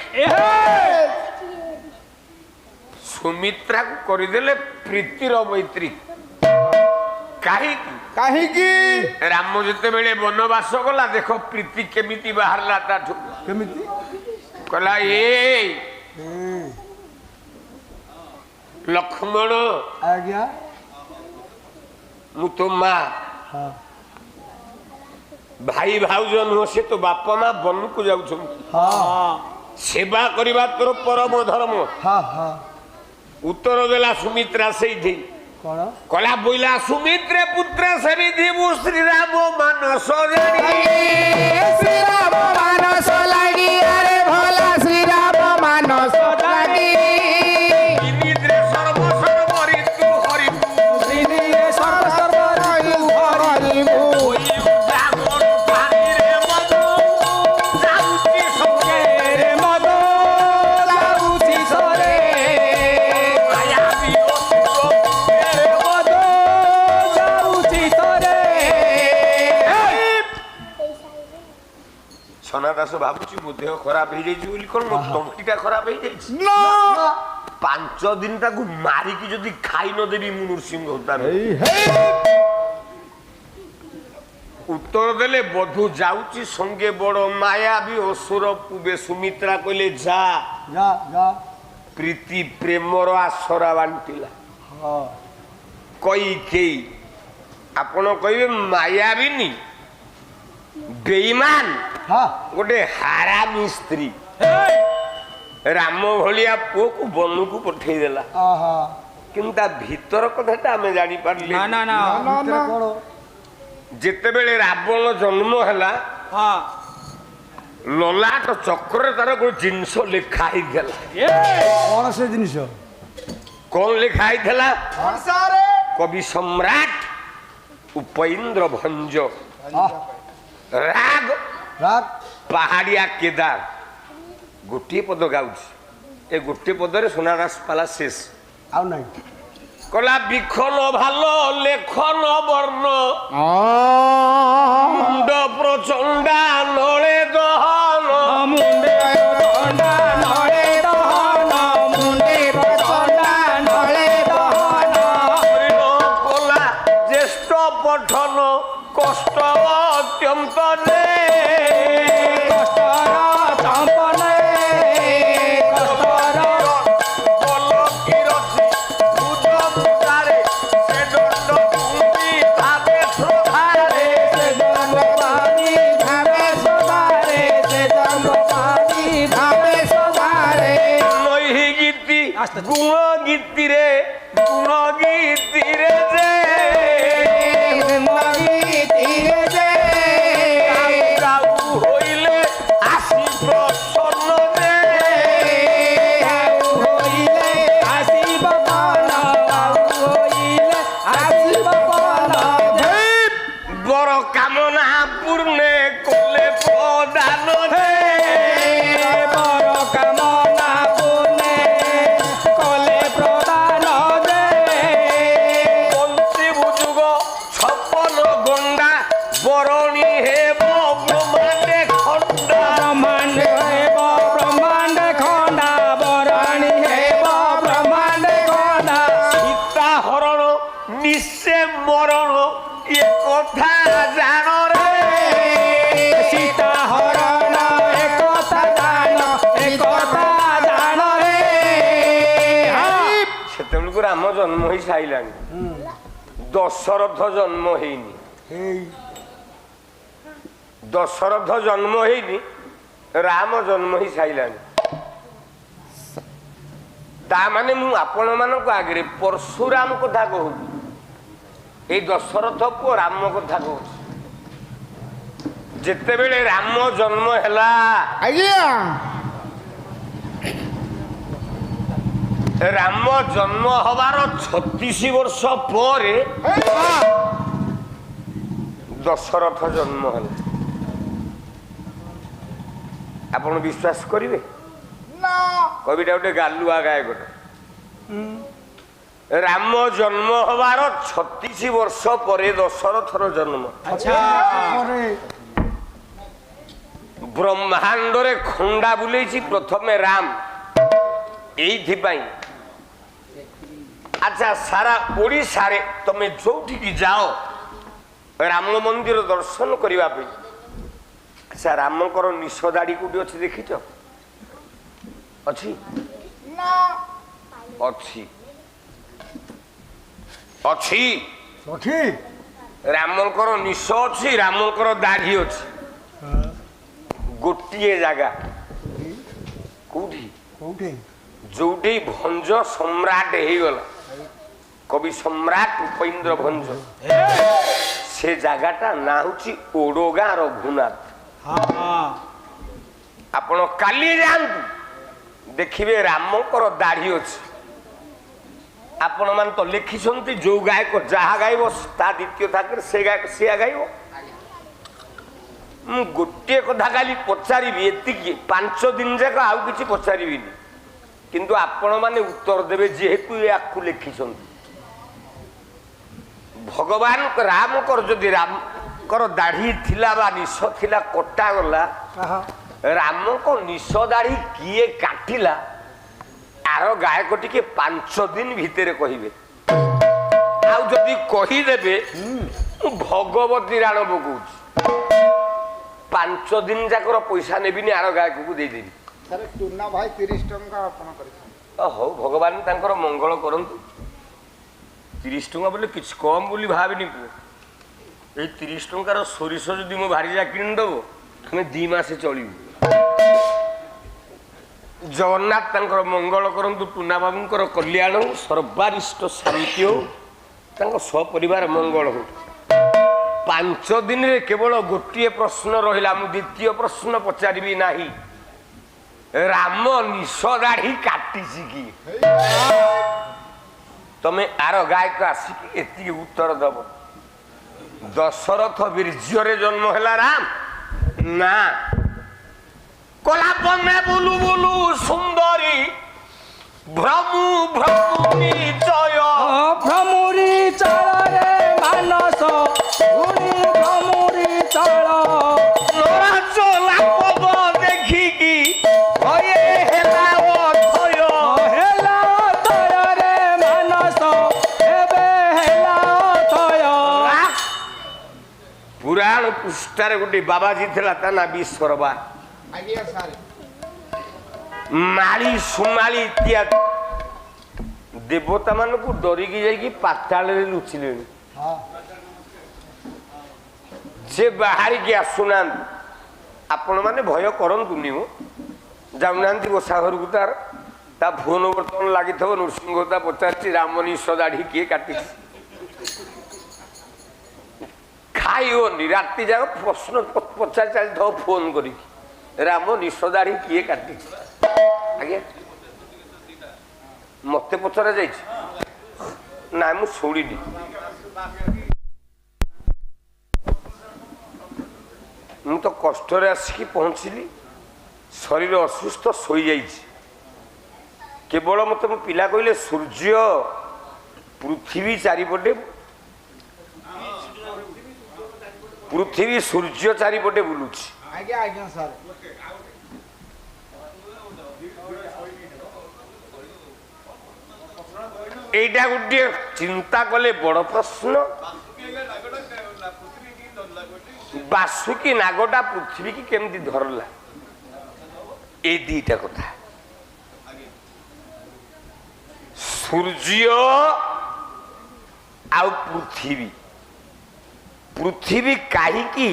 ସୁମିତ୍ରାକୁ କରିଦେଲେ ପ୍ରୀତିର ମୈତ୍ରୀ। କାହିଁକି? ରାମ ଯେତେବେଳେ ବନବାସ ଗଲା, ଦେଖ ପ୍ରୀତି କେମିତି ବାହାରିଲା ତାଠୁ। କେମିତି କହିଲା, ଲକ୍ଷ୍ମଣ ଆଜ୍ଞା ମୁଁ ତୋ ମା, ଭାଇ ଭାଉଜ ନୁହଁ, ସେ ତ ବାପା ମା ବନକୁ ଯାଉଛନ୍ତି, ସେବା କରିବା ତୋର ପରମ ଧର୍ମ। ଉତ୍ତର ଦେଲା ସୁମିତ୍ରା ସେଇଠି। କଲା ବୋଇଲା, ସୁମିତ୍ରେ ପୁତ୍ର ସେବିଧି ମୁଁ ଶ୍ରୀରାମ ମାନସ ଜାଣି। ଶ୍ରୀରାମ ମାନସ ଲାଗି, ଆରେ ଭଲା ଶ୍ରୀରାମ ମାନସ ଲାଗି। ତିନିରେ ସର୍ବସର୍ବ ଋତୁ ହରିବୁ, ତିନିରେ ସର୍ବସର୍ବ ଋତୁ ହରିବୁ। ବ୍ରାହ୍ମଣ ପାଣିରେ ମଦ ଯାଉଛି ସଙ୍ଗେରେ ମଦ ଯାଉଛି ସରେ, ମାୟାବୀ ମଦ ଯାଉଛି ସରେ। ସନା ଦାସ ଭାବୁଛି ମୋ ଦେହ ଖରାପ ହେଇଯାଇଛି ବୋଲି। କଣ ମୋ ତଣ୍ଟିଟା ଖରାପ ହେଇଯାଇଛି? 5 ଦିନ ତାକୁ ମାରିକି ଯଦି ଖାଇ ନଦେବି ମୁଁ ନୃସିଂହ ଅବତାର। ଉତ୍ତର ଦେଲେ, ବଧୁ ଯାଉଛି ସଙ୍ଗେ ବଡ ମାୟାବୀ ଅସୁର ପୁବେ। ସୁମିତ୍ରା କହିଲେ, ଯା ପ୍ରୀତି ପ୍ରେମର ଆସରା ବାଣ୍ଟିଲା। କୈକେୟୀ ଆପଣ କହିବେ ମାୟାବିନୀ, ବେଇମାନ, ଗୋଟେ ହାରାମୀ ସ୍ତ୍ରୀ। ରାମ ଭଳିଆ ପୁଅକୁ ବନକୁ ପଠେଇଦେଲା, କିନ୍ତୁ ତା ଭିତର କଥାଟା ଆମେ ଜାଣିପାରିଲେ। ଯେତେବେଳେ ରାବଣ ଜନ୍ମ ହେଲା, ଲଲାଟ ଚକ୍ରରେ ତାର ଗୋଟେ ଜିନିଷ ଲେଖା ହେଇଥିଲା। କଣ ସେ ଜିନିଷ? କଣ ଲେଖା ହେଇଥିଲା? କବି ସମ୍ରାଟ ଉପେନ୍ଦ୍ର ଭଞ୍ଜ, ରାଗ ପାହାଡିଆ କେଦାର। ଗୋଟିଏ ପଦ ଗାଉଛି, ଏ ଗୋଟିଏ ପଦରେ ସୁନାଦାସ ପାଲା ଶେଷ, ଆଉ ନାହିଁ। କଲା ବିଖନ ଭଲ ଲେଖନ ବର୍ଣ୍ଣ, ମୁଣ୍ଡ ପ୍ରଚଣ୍ଡା ନଳେ ଦହନ, ମୁଣ୍ଡ ଚଣ୍ଡା ନଳେ ଦହନ, পঠন কষ্ট অত্যন্ত রে কষ্টর চম্পনে কষ্টর কলকিরছি উদম তারে সে দণ্ড তুমি ভাবে প্রধারে সে জন্ম পাবি ভাবে সবারে সে জন্ম পাবি ভাবে সবারে নহি গীতি গুণ গীতি রে গুণ গীতি রে যে জিন্দগি তীরে যে কাউ হইলে আসি প্রসন্ন যে হইলে আসিব বন হইলে আসিব বন বড় কামনা পূর্ণে কলে প্রদান রে বড় কামনা পুনে কলে প্রদান দে পঞ্চে বুজুগ ছপন গন্ডা বরণী হেব ব্রহ্মাণ্ডে খণ্ডা ব্রহ্মাণ্ড হেব ব্রহ্মাণ্ড খণ্ডা বরাণী হেব ব্রহ্মাণ্ড খণ্ডা সীতা হরণ নিশ্চে মরণ এ কথা জান রে সীতা হরণ একথা জান একথা জান রে সেତେବେଳକୁ ରାମ ଜନ୍ମ ହେଇ ସାଇଲାଣି ଦଶରଥ ଜନ୍ମ ହେଇନି ଦଶରଥ ଜନ୍ମ ହେଇନି ରାମ ଜନ୍ମ ହେଇ ସାଇଲାଣି ତା ମାନେ ମୁଁ ଆପଣମାନଙ୍କ ଆଗରେ ପରଶୁରାମ କଥା କହୁଛି ଏଇ ଦଶରଥ ପୁଅ ରାମ କଥା କହୁଛି ଯେତେବେଳେ ରାମ ଜନ୍ମ ହେଲା ରାମ ଜନ୍ମ ହବାର 36 ବର୍ଷ ପରେ ଦଶରଥ ଜନ୍ମ ହେଲା ଆପଣ ବିଶ୍ୱାସ କରିବେ କବିଟା ଗୋଟେ ଗାଲୁଆ ଗାୟକଟା ରାମ ଜନ୍ମ ହବାର 36 ବର୍ଷ ପରେ ଦଶରଥର ଜନ୍ମ ବ୍ରହ୍ମାଣ୍ଡରେ ଖଣ୍ଡା ବୁଲେଇଛି ପ୍ରଥମେ ରାମ ଏଇଥିପାଇଁ ଆଚ୍ଛା ସାରା ଓଡ଼ିଶାରେ ତମେ ଯୋଉଠିକି ଯାଅ ରାମ ମନ୍ଦିର ଦର୍ଶନ କରିବା ପାଇଁ ଆଚ୍ଛା ରାମଙ୍କର ନିଶ ଦାଢ଼ି କୋଉଠି ଅଛି ଦେଖିଛ ଅଛି ଅଛି ଅଛି ରାମଙ୍କର ନିଶ ଅଛି ରାମଙ୍କର ଦାଢ଼ି ଅଛି ଗୋଟିଏ ଜାଗା କୋଉଠି ଯୋଉଠି ଭଞ୍ଜ ସମ୍ରାଟ ହେଇଗଲା କବି ସମ୍ରାଟ ଉପେନ୍ଦ୍ର ଭଞ୍ଜ ସେ ଜାଗାଟା ନାଁ ହଉଛି ଓଡଗାଁ ରଘୁନାଥ ଆପଣ କାଲି ଯାଆନ୍ତୁ ଦେଖିବେ ରାମଙ୍କର ଦାଢ଼ି ଅଛି ଆପଣମାନେ ତ ଲେଖିଛନ୍ତି ଯୋଉ ଗାୟକ ଯାହା ଗାଇବ ତା ଦ୍ୱିତୀୟ ଥାକରେ ସେ ଗାୟକ ସିଆ ଗାଇବ ମୁଁ ଗୋଟିଏ କଥା ଖାଲି ପଚାରିବି ଏତିକି 5 ଦିନ ଯାକ ଆଉ କିଛି ପଚାରିବିନି କିନ୍ତୁ ଆପଣମାନେ ଉତ୍ତର ଦେବେ ଯେହେତୁ ୟାକୁ ଲେଖିଛନ୍ତି ଭଗବାନ ରାମଙ୍କର ଯଦି ରାମଙ୍କର ଦାଢ଼ି ଥିଲା ବା ନିଶ ଥିଲା କଟାଗଲା ରାମଙ୍କ ନିଶ ଦାଢ଼ି କିଏ କାଟିଲା ଆର ଗାୟକ ଟିକେ 5 ଦିନ ଭିତରେ କହିବେ ଆଉ ଯଦି କହିଦେବେ ମୁଁ ଭଗବତୀ ରାଣ ପକଉଛି 5 ଦିନ ଯାକର ପଇସା ନେବିନି ଆର ଗାୟକକୁ ଦେଇଦେବି ଟୁନା ଭାଇ 30 ଟଙ୍କା ଆପଣ କରିଛନ୍ତି ହଉ ଭଗବାନ ତାଙ୍କର ମଙ୍ଗଳ କରନ୍ତୁ 30 ଟଙ୍କା ବୋଲେ କିଛି କମ୍ ବୋଲି ଭାବିନି ପୁଅ ଏଇ 30 ଟଙ୍କାର ସୋରିଷ ଯଦି ମୋ ଭାରିଜା କିଣିଦେବ ଆମେ 2 ମାସ ଚଳିବୁ ଜଗନ୍ନାଥ ତାଙ୍କର ମଙ୍ଗଳ କରନ୍ତୁ ଟୁନା ବାବୁଙ୍କର କଲ୍ୟାଣ ହଉ ସର୍ବାରିଷ୍ଟ ଶାନ୍ତି ହଉ ତାଙ୍କ ସପରିବାର ମଙ୍ଗଳ ହଉ 5 ଦିନରେ କେବଳ ଗୋଟିଏ ପ୍ରଶ୍ନ ରହିଲା ମୁଁ ଦ୍ୱିତୀୟ ପ୍ରଶ୍ନ ପଚାରିବି ନାହିଁ ରାମ ନିଶ ଦାଢ଼ି କାଟିଛି କି ତମେ ଆର ଗାୟକ ଆସିକି ଏତିକି ଉତ୍ତର ଦବ ଦଶରଥ ବୀର୍ଯ୍ୟରେ ଜନ୍ମ ହେଲା ରାମ ନା କଳାପନେ ବୁଲୁ ବୁଲୁ ସୁନ୍ଦରୀ ଭ୍ରମୁ ଭ୍ରମୁ ନିଚୟ ভ্রমুরি চলরে মানস ঘুরি ভ্রমুরি চল চলা পদ ଦେଖିକି ভয়ে ହେଲା অথୟ হেলা তয়রে মানস এবে হেলা তয় ପୁରାଣ ପୃଷ୍ଠାରେ ଗୋଟେ ବାବାଜୀ ଥିଲା ତା ନା ବିଶ୍ୱରବା ଆଜ୍ଞା ସାର୍ ମାଳି ସୁମାଳି ଇତ୍ୟାଦି ଦେବତା ମାନଙ୍କୁ ଡରିକି ଯାଇକି ପାତାଳରେ ଲୁଚିଲେଣି। ସେ ବାହାରିକି ଆସୁନାହାନ୍ତି। ଆପଣ ମାନେ ଭୟ କରନ୍ତୁନି ମୁଁ ଯାଉନାହାନ୍ତି ବସା ଘରକୁ ତାର ତା ଫୋନ ବର୍ତ୍ତମାନ ଲାଗିଥିବ ନୃସିଂହ ତା ପଚାରିଛି ରାମ ନିଶ ଦାଢି କିଏ କାଟିଛି ଖାଇବନି ରାତି ଯାକ ପ୍ରଶ୍ନ ପଚାରି ଚାଲିଥିବ ଫୋନ କରିକି ରାମ ନିଶ ଦାଢି କିଏ କାଟିଛି। ଆଜ୍ଞା ମତେ ପଚରା ଯାଇଛି ନାଇଁ ମୁଁ ଶୁଣିନି। ମୁଁ ତ କଷ୍ଟରେ ଆସିକି ପହଞ୍ଚିଲି ଶରୀର ଅସୁସ୍ଥ ଶୋଇଯାଇଛି। କେବଳ ମତେ ମୋ ପିଲା କହିଲେ ସୂର୍ଯ୍ୟ ପୃଥିବୀ ଚାରିପଟେ ପୃଥିବୀ ସୂର୍ଯ୍ୟ ଚାରିପଟେ ବୁଲୁଛି। ଆଜ୍ଞା ଆଜ୍ଞା ସାର୍ এইটা গোটিয়ে চিন্তা কলে বড় প্রশ্ন বাসুকি নাগটা পৃথিবীকে কেমতি ধরলা এই দুইটা কথা সূর্য আউ পৃথিবী পৃথিবী কাহিকি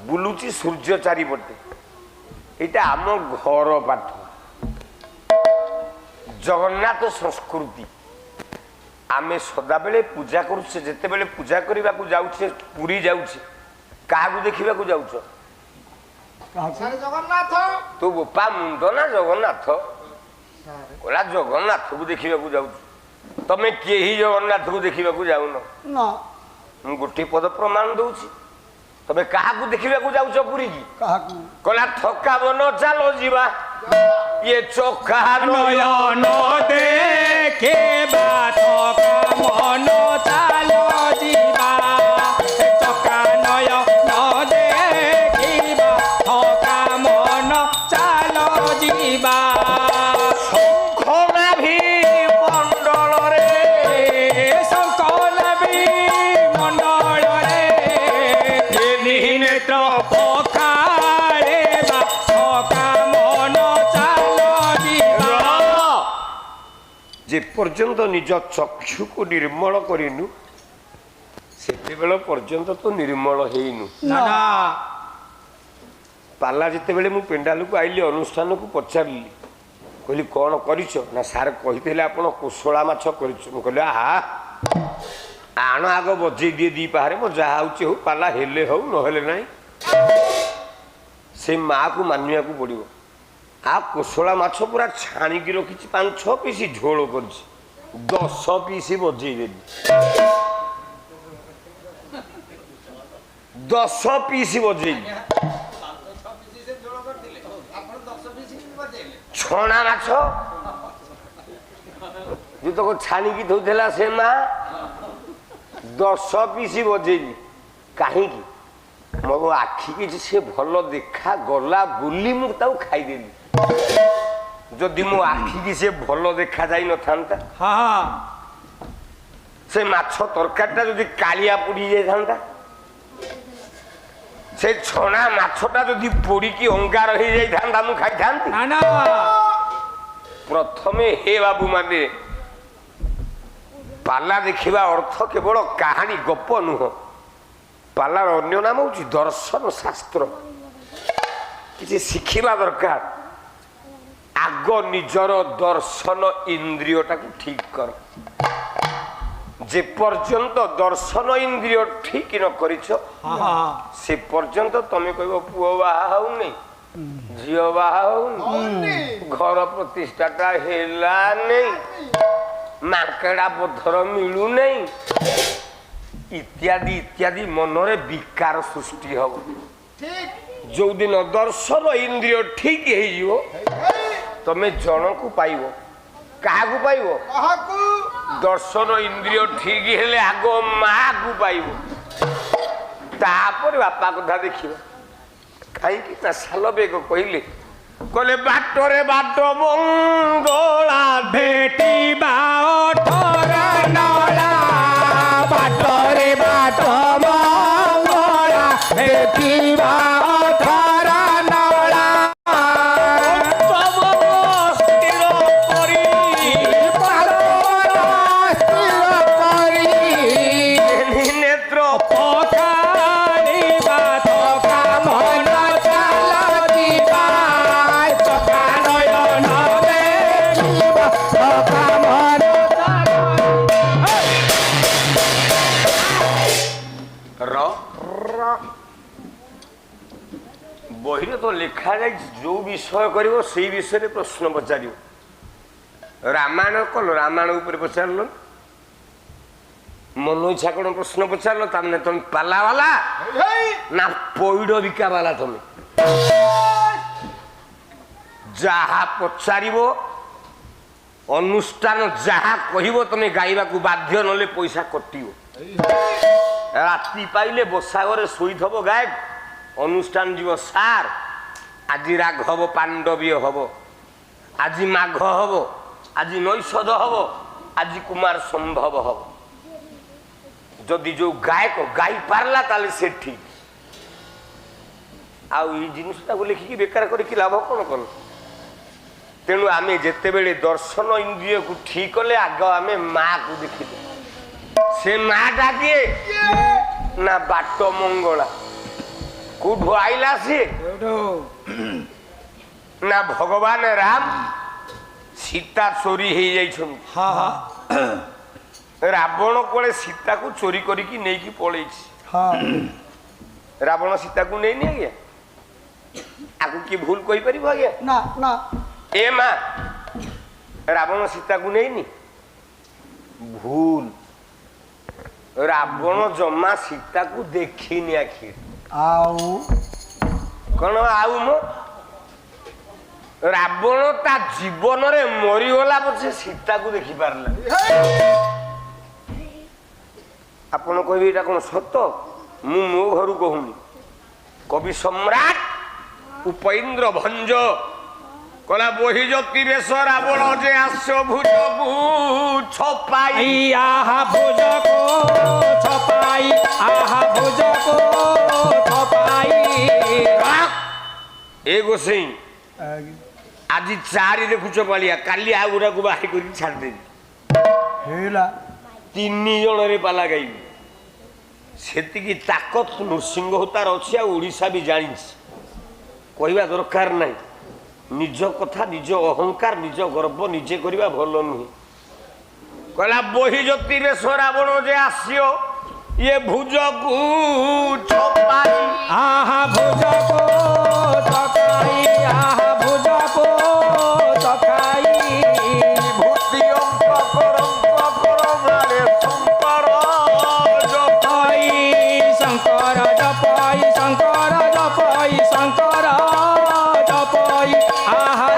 বুলুচি সূর্য চারিপটে এটা আম ঘর পাঠ জগন্নাথ সংস্কৃতি आमे सदाबेले पूजा करुचे जेतेबेले पूजा करने को जाऊे पुरी जाऊे क्या देखा जाऊच ସାର୍ ଜଗନ୍ନାଥ तू बोपा मुंड ना जगन्नाथ कहला जगन्नाथ को देखा जाऊँ तमें कहीं जगन्नाथ को देखा जाऊन ନା गोटे पद प्रमाण दूची तमें क्या देखा जाऊच पुरी की କାହାକୁ कहला थका मन चलो जीवा ये चोखा নয়ন দেখিবা থকা মন চালো ଯିବା চকা নয়ন দেখিবা থকা মন চালো ଯିବା শঙ্খনাভি মণ্ডলরে শঙ্করবি মণ্ডଳରେ নেত্র পখারে বা থকা মন চালো ଯିବା যে পর্যন্ত নিজ চক্ষুকে নির্মল করিনু সেতেবেলে পর্যন্ত তো নির্মল হইনু না না পালা যেতেবেলে মু পেন্ডালକୁ আইলি অনুষ্ঠানକୁ পচারিলি কইলি কোন করিছ না স্যার কইতেলে আপন কুশলা মাছ করিছ মু কইলি আহা আণ আগ বজেই দিয়ে দি পাহারে মো যাহা হচ্ছে হো পালা হেলে হও নহলে নাই সেই মাକୁ মানিବାକୁ পড়িব आ कोशला माछ पूरा छाणिकी रखी 5-6 पीस झोल कर 10 पीस बजेदेली 10 पीस बजेली छणा माछ जो तक छाणिकी धोला से माँ 10 पीस बजेली कहीं मो आखि कि से भल देखा गला बोली मुझे खाईदेली जदि मो आखि कि से भल देखा जाई न था हाँ से माछ तरकारीटा जदि कालिया पोड़ी जाता से छणा माछटा जदि पोड़िकी अंगार हो जाता मु खाई था ना ना प्रथमे हे बाबू माने पाला देखा अर्थ केवल कहानी गप नुह पालार अन्य नाम हूँ दर्शन शास्त्र किसी शिखिबा दरकार आग निजर दर्शन इंद्रियटा को ठीक कर जे पर्यंत दर्शन इंद्रिय ठीक न करिछ से पर्यंत तमे कहबो पुओ बाहा होउनी झियो बाहा होउनी घर प्रतिष्ठाटा हेला नहीं माकड़ा पत्थर मिलू नहीं इत्यादि इत्यादि मनरे विकार सृष्टि हम जो दिन दर्शन इंद्रिय ठीक हो तमें जन को पाइब क्या पाइब दर्शन इंद्रिय ठीक हेले आग माँ को पाइब तापर बापा कथा देखिए कहीं साल बेग कहले कहले बाटरे बाट मंगला भेटिबा ओठर नला बाटरे बाट मंगला ଦେଖିବା ଅଠର ନଳା ସ୍ଥିର କରି ନେତ୍ର ପକାଳିବା ଥକା ମନ ଚାଲ ଯିବା ଚକା ନୟନ ଦେଖିବା ଥକା ମନ ବହିରେ ତ ଲେଖା ଯାଇଛି ଯୋଉ ବିଷୟ କରିବ ସେଇ ବିଷୟରେ ପ୍ରଶ୍ନ ପଚାରିବ। ରାମାୟଣ କଲ, ରାମାୟଣ ଉପରେ ପଚାରିଲ, ମନ ଇଚ୍ଛା କଣ ପ୍ରଶ୍ନ ପଚାରିଲ, ତାମାନେ ତମେ ପାଲାବାଲା ନା ପଇଡ ବିକା ବାଲା? ତମେ ଯାହା ପଚାରିବ, ଅନୁଷ୍ଠାନ ଯାହା କହିବ ତମେ ଗାଇବାକୁ ବାଧ୍ୟ, ନହେଲେ ପଇସା କଟିବ। ରାତି ପାଇଲେ ବସା ଘରେ ଶୋଇଥବ ଗାୟକ, ଅନୁଷ୍ଠାନ ଯିବ ସାର୍ ଆଜି ରାଘବ ପାଣ୍ଡବୀୟ ହବ, ଆଜି ମାଘ ହବ, ଆଜି ନୈଷଧ ହବ, ଆଜି କୁମାର ସମ୍ଭବ ହବ। ଯଦି ଯୋଉ ଗାୟକ ଗାଇ ପାରିଲା ତାହେଲେ ସେ ଠିକ। ଆଉ ଏଇ ଜିନିଷଟାକୁ ଲେଖିକି ବେକାର କରିକି ଲାଭ କଣ କଲ? ତେଣୁ ଆମେ ଯେତେବେଳେ ଦର୍ଶନ ଇନ୍ଦ୍ରିୟକୁ ଠିକ କଲେ ଆଗ ଆମେ ମାକୁ ଦେଖିଲେ। ସେ ମାଟା କିଏ ନା ବାଟ ମଙ୍ଗଳା। କୋଉଠୁ ଆଇଲା ସିଏ ନା ଭଗବାନ ରାମ ସୀତା ଚୋରି ହେଇଯାଇଛନ୍ତି। ରାବଣ କୋଳେ ସୀତାକୁ ଚୋରି କରିକି ନେଇକି ପଳେଇଛି। ରାବଣ ସୀତାକୁ ନେଇନି ଆଜ୍ଞା? ଆକୁ କିଏ ଭୁଲ କହିପାରିବ ଆଜ୍ଞା? ନା ନା ଏ ମା, ରାବଣ ସୀତାକୁ ନେଇନି? ଭୁଲ। ରାବଣ ଜମା ସୀତାକୁ ଦେଖିନି ଆଖି। ଆଉ କଣ ଆଉ ମୋ ରାବଣ ତା ଜୀବନରେ ମରିଗଲା ପଛେ ସୀତାକୁ ଦେଖି ପାରିଲା। ଆପଣ କହିବେ ଏଇଟା କଣ ସତ? ମୁଁ ମୋ ଘରୁ କହୁନି, କବି ସମ୍ରାଟ ଉପେନ୍ଦ୍ର ଭଞ୍ଜ କଲା ବହି ଜ୍ୟୋତି ବେଶ ରାବଣ ଯେ ଆସ ଭୁଜକୁ ଛପାଇ ଆହା ଭୁଜକୁ ଛପାଇ ଆହା ଭୁଜକୁ ଛପାଇ। ଏ ଗୋସେଇ ଆଜି 4 ଦେଖୁଛ ପାଳିଆ, କାଲି ଆଉ ଗୁଡାକୁ ବାହାରି କରିକି ଛାଡ଼ିଦେବି। ହେଇଲା 3 ଜଣରେ ପାଲା ଗାଇବି। ସେତିକି ତାକତ ନୃସିଂହ ତାର ଅଛି, ଆଉ ଓଡ଼ିଶା ବି ଜାଣିଛି। କହିବା ଦରକାର ନାହିଁ। ନିଜ କଥା, ନିଜ ଅହଙ୍କାର, ନିଜ ଗର୍ବ ନିଜେ କରିବା ଭଲ ନୁହେଁ। କହିଲା ବହି ଜ୍ୟୋତି ବେଶ ରାବଣ ଯେ ଆସିବ ଇଏ ଭୁଜକୁ ଛପାଇ। ଆହା ଭୁଜକୁ ଛପାଇ ଆହା ଭୁଜକୁ ଛପାଇ। ଭୂତି ଅଙ୍କ କର ମାଳେ ଶଙ୍କର ଜପଇ ଶଙ୍କର ଜପଇ ଶଙ୍କର ଜପଇ ଶଙ୍କର ଜପଇ ଆହା।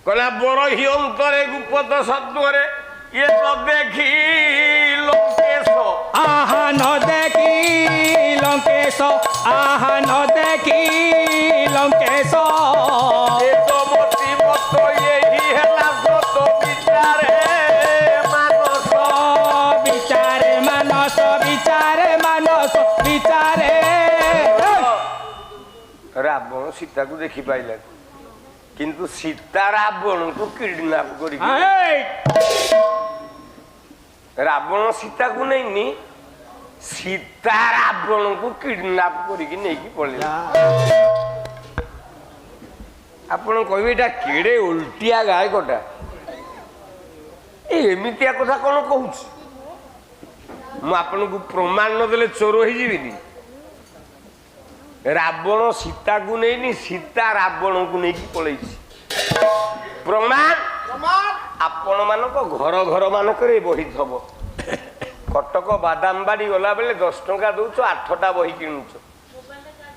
କହିଲା ବରହି ଅନ୍ତରେ ଗୁପତ ସତ୍ୱରେ ଇଏ ନ ଦେଖି ଲଙ୍କେଶ। ଆହା ନ ଦେଖି ଲଙ୍କେଶ ଆହା ନ ଦେଖି ଲଙ୍କେଶ। ଏ ତ ମତି ମତ ଏହି ହେଲା ସତ ବିଚାରେ ମାନସ। ବିଚାରେ ମାନସ ବିଚାରେ ମାନସ ବିଚାରେ। ରାବଣ ସୀତାକୁ ଦେଖି ପାଇଲାନି, କିନ୍ତୁ ସୀତା ରାବଣକୁ କିଡନାପ କରିକି। ରାବଣ ସୀତାକୁ ନେଇନି, ସୀତା ରାବଣକୁ କିଡନାପ କରିକି ନେଇକି ପଳେଇଲା। ଆପଣ କହିବେ ଏଇଟା କେଡେ ଓଲଟିଆ ଗାୟକଟା, ଏମିତିଆ କଥା କଣ କହୁଛି? ମୁଁ ଆପଣଙ୍କୁ ପ୍ରମାଣ ନଦେଲେ ଚୋର ହେଇଯିବିନି। ରାବଣ ସୀତାକୁ ନେଇନି, ସୀତା ରାବଣକୁ ନେଇକି ପଳେଇଛି। ପ୍ରମାଣ ଆପଣ ମାନଙ୍କ ଘର ଘର ମାନଙ୍କରେ ବହି ଥବ। କଟକ ବାଦାମବାଡି ଗଲା ବେଳେ 10 ଟଙ୍କା ଦଉଛ, 8ଟା ବହି କିଣୁଛ।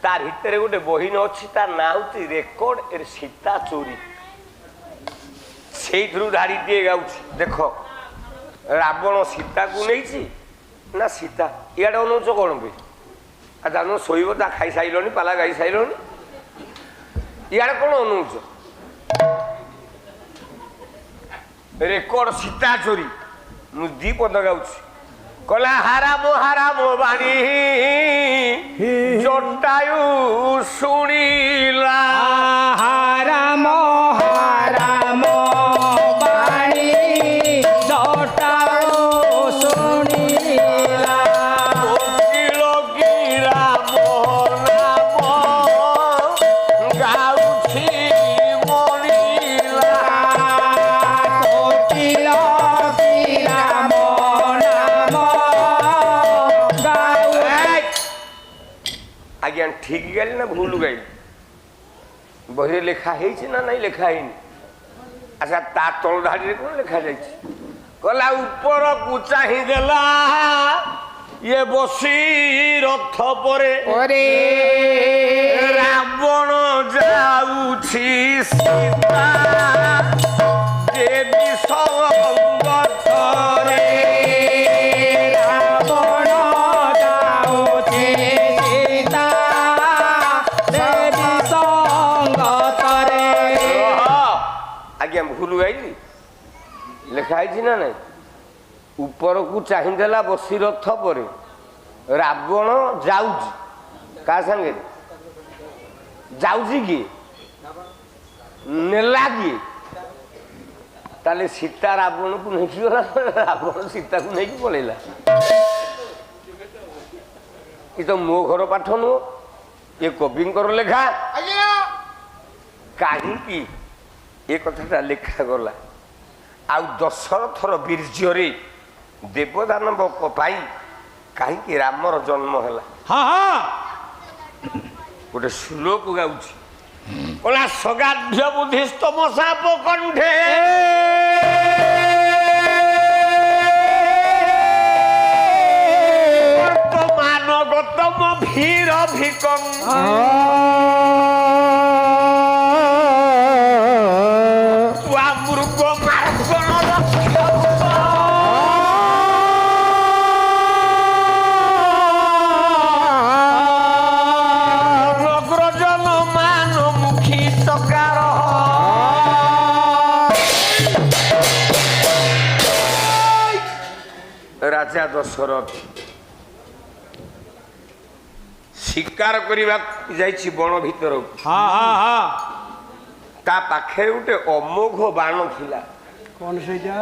ତା ଭିତରେ ଗୋଟେ ବହି ଅଛି, ତା ନାଁ ହଉଛି ରେକର୍ଡ ଏ ସୀତା ଚୋରି। ସେଇଥିରୁ ଧାଡ଼ି ଦିଏ ଗାଉଛି, ଦେଖ ରାବଣ ସୀତାକୁ ନେଇଛି ନା ସୀତା। ଇଆଡେ ଅନଉଛ କଣ ପାଇଁ? ଆଉ ଜାଣ ଶୋଇବ, ତା ଖାଇସାରିଲଣି, ପାଲା ଗାଇ ସାରିଲଣି, ଇଆଡେ କଣ ଅନଉଛ? ରେକର୍ଡ ସୀତା ଚୋରି। ମୁଁ 2 ପଦ ଗାଉଛି। কলা হারাম বাণী জটায়ু শুনিলা হারাম হারাম বাণী জটায়ু শুনিলা কোকিল গিরাম নাম গাউছি মনিলা কোকিল বিরাম নাম গাউ আজ্ঞা ঠিক গাইলি না ভুল গাইলি বহিরে লেখা হয়েছে না নাই লেখা হয়নি আচ্ছা তার তল ধাড়িরে কোন লেখা যাইছে কলা উপরকু চাহি দেলা ইয়ে বসি রথ পরে ওরে রাবণ যাଉଛି সীতা দেবী সঙ্গতরে রাবণ যাଉଛି সীতা দেবী সঙ্গতরে আজ্ঞା ভুল গাইলি লেখা ହେଇଛି ନା ନାଇଁ ଉପରକୁ ଚାହିଁଦେଲା ବସି ରଥ ପରେ ରାବଣ ଯାଉଛି କାହା ସାଙ୍ଗରେ ଯାଉଛି କିଏ ନେଲା କିଏ ତାହେଲେ ସୀତା ରାବଣକୁ ନେଇକି ଗଲା ରାବଣ ସୀତାକୁ ନେଇକି ପଳେଇଲା ଏ ତ ମୋ ଘର ପାଠ ନୁହଁ ଏ କବିଙ୍କର ଲେଖା କାହିଁକି ଏ କଥାଟା ଲେଖାଗଲା ଆଉ ଦଶରଥର ବୀର୍ଯ୍ୟରେ ଦେବଦାନବଙ୍କ ପାଇଁ କାହିଁକି ରାମର ଜନ୍ମ ହେଲା ହଁ ହଁ ଗୋଟେ ଶ୍ଲୋକ ଗାଉଛି କଲା ସଗାଢ୍ୟ ବୁଦ୍ଧିସ୍ତମ ସାପ କଣ୍ଠେ ବର୍ତ୍ତମାନ ଗତମ ଭୀର ଭିକଂ ମୃଗ ମାର୍ଗଣ ଅଗ୍ରଜନ ମାନ ମୁଖୀ ଟକାର ରାଜା ଦଶରଥ ଶିକାର କରିବାକୁ ଯାଇଛି ବଣ ଭିତରକୁ ହଁ ହଁ ହଁ ତା ପାଖରେ ଗୋଟେ ଅମୋଘ ବାଣ ଥିଲା କଣ ସେଇଟା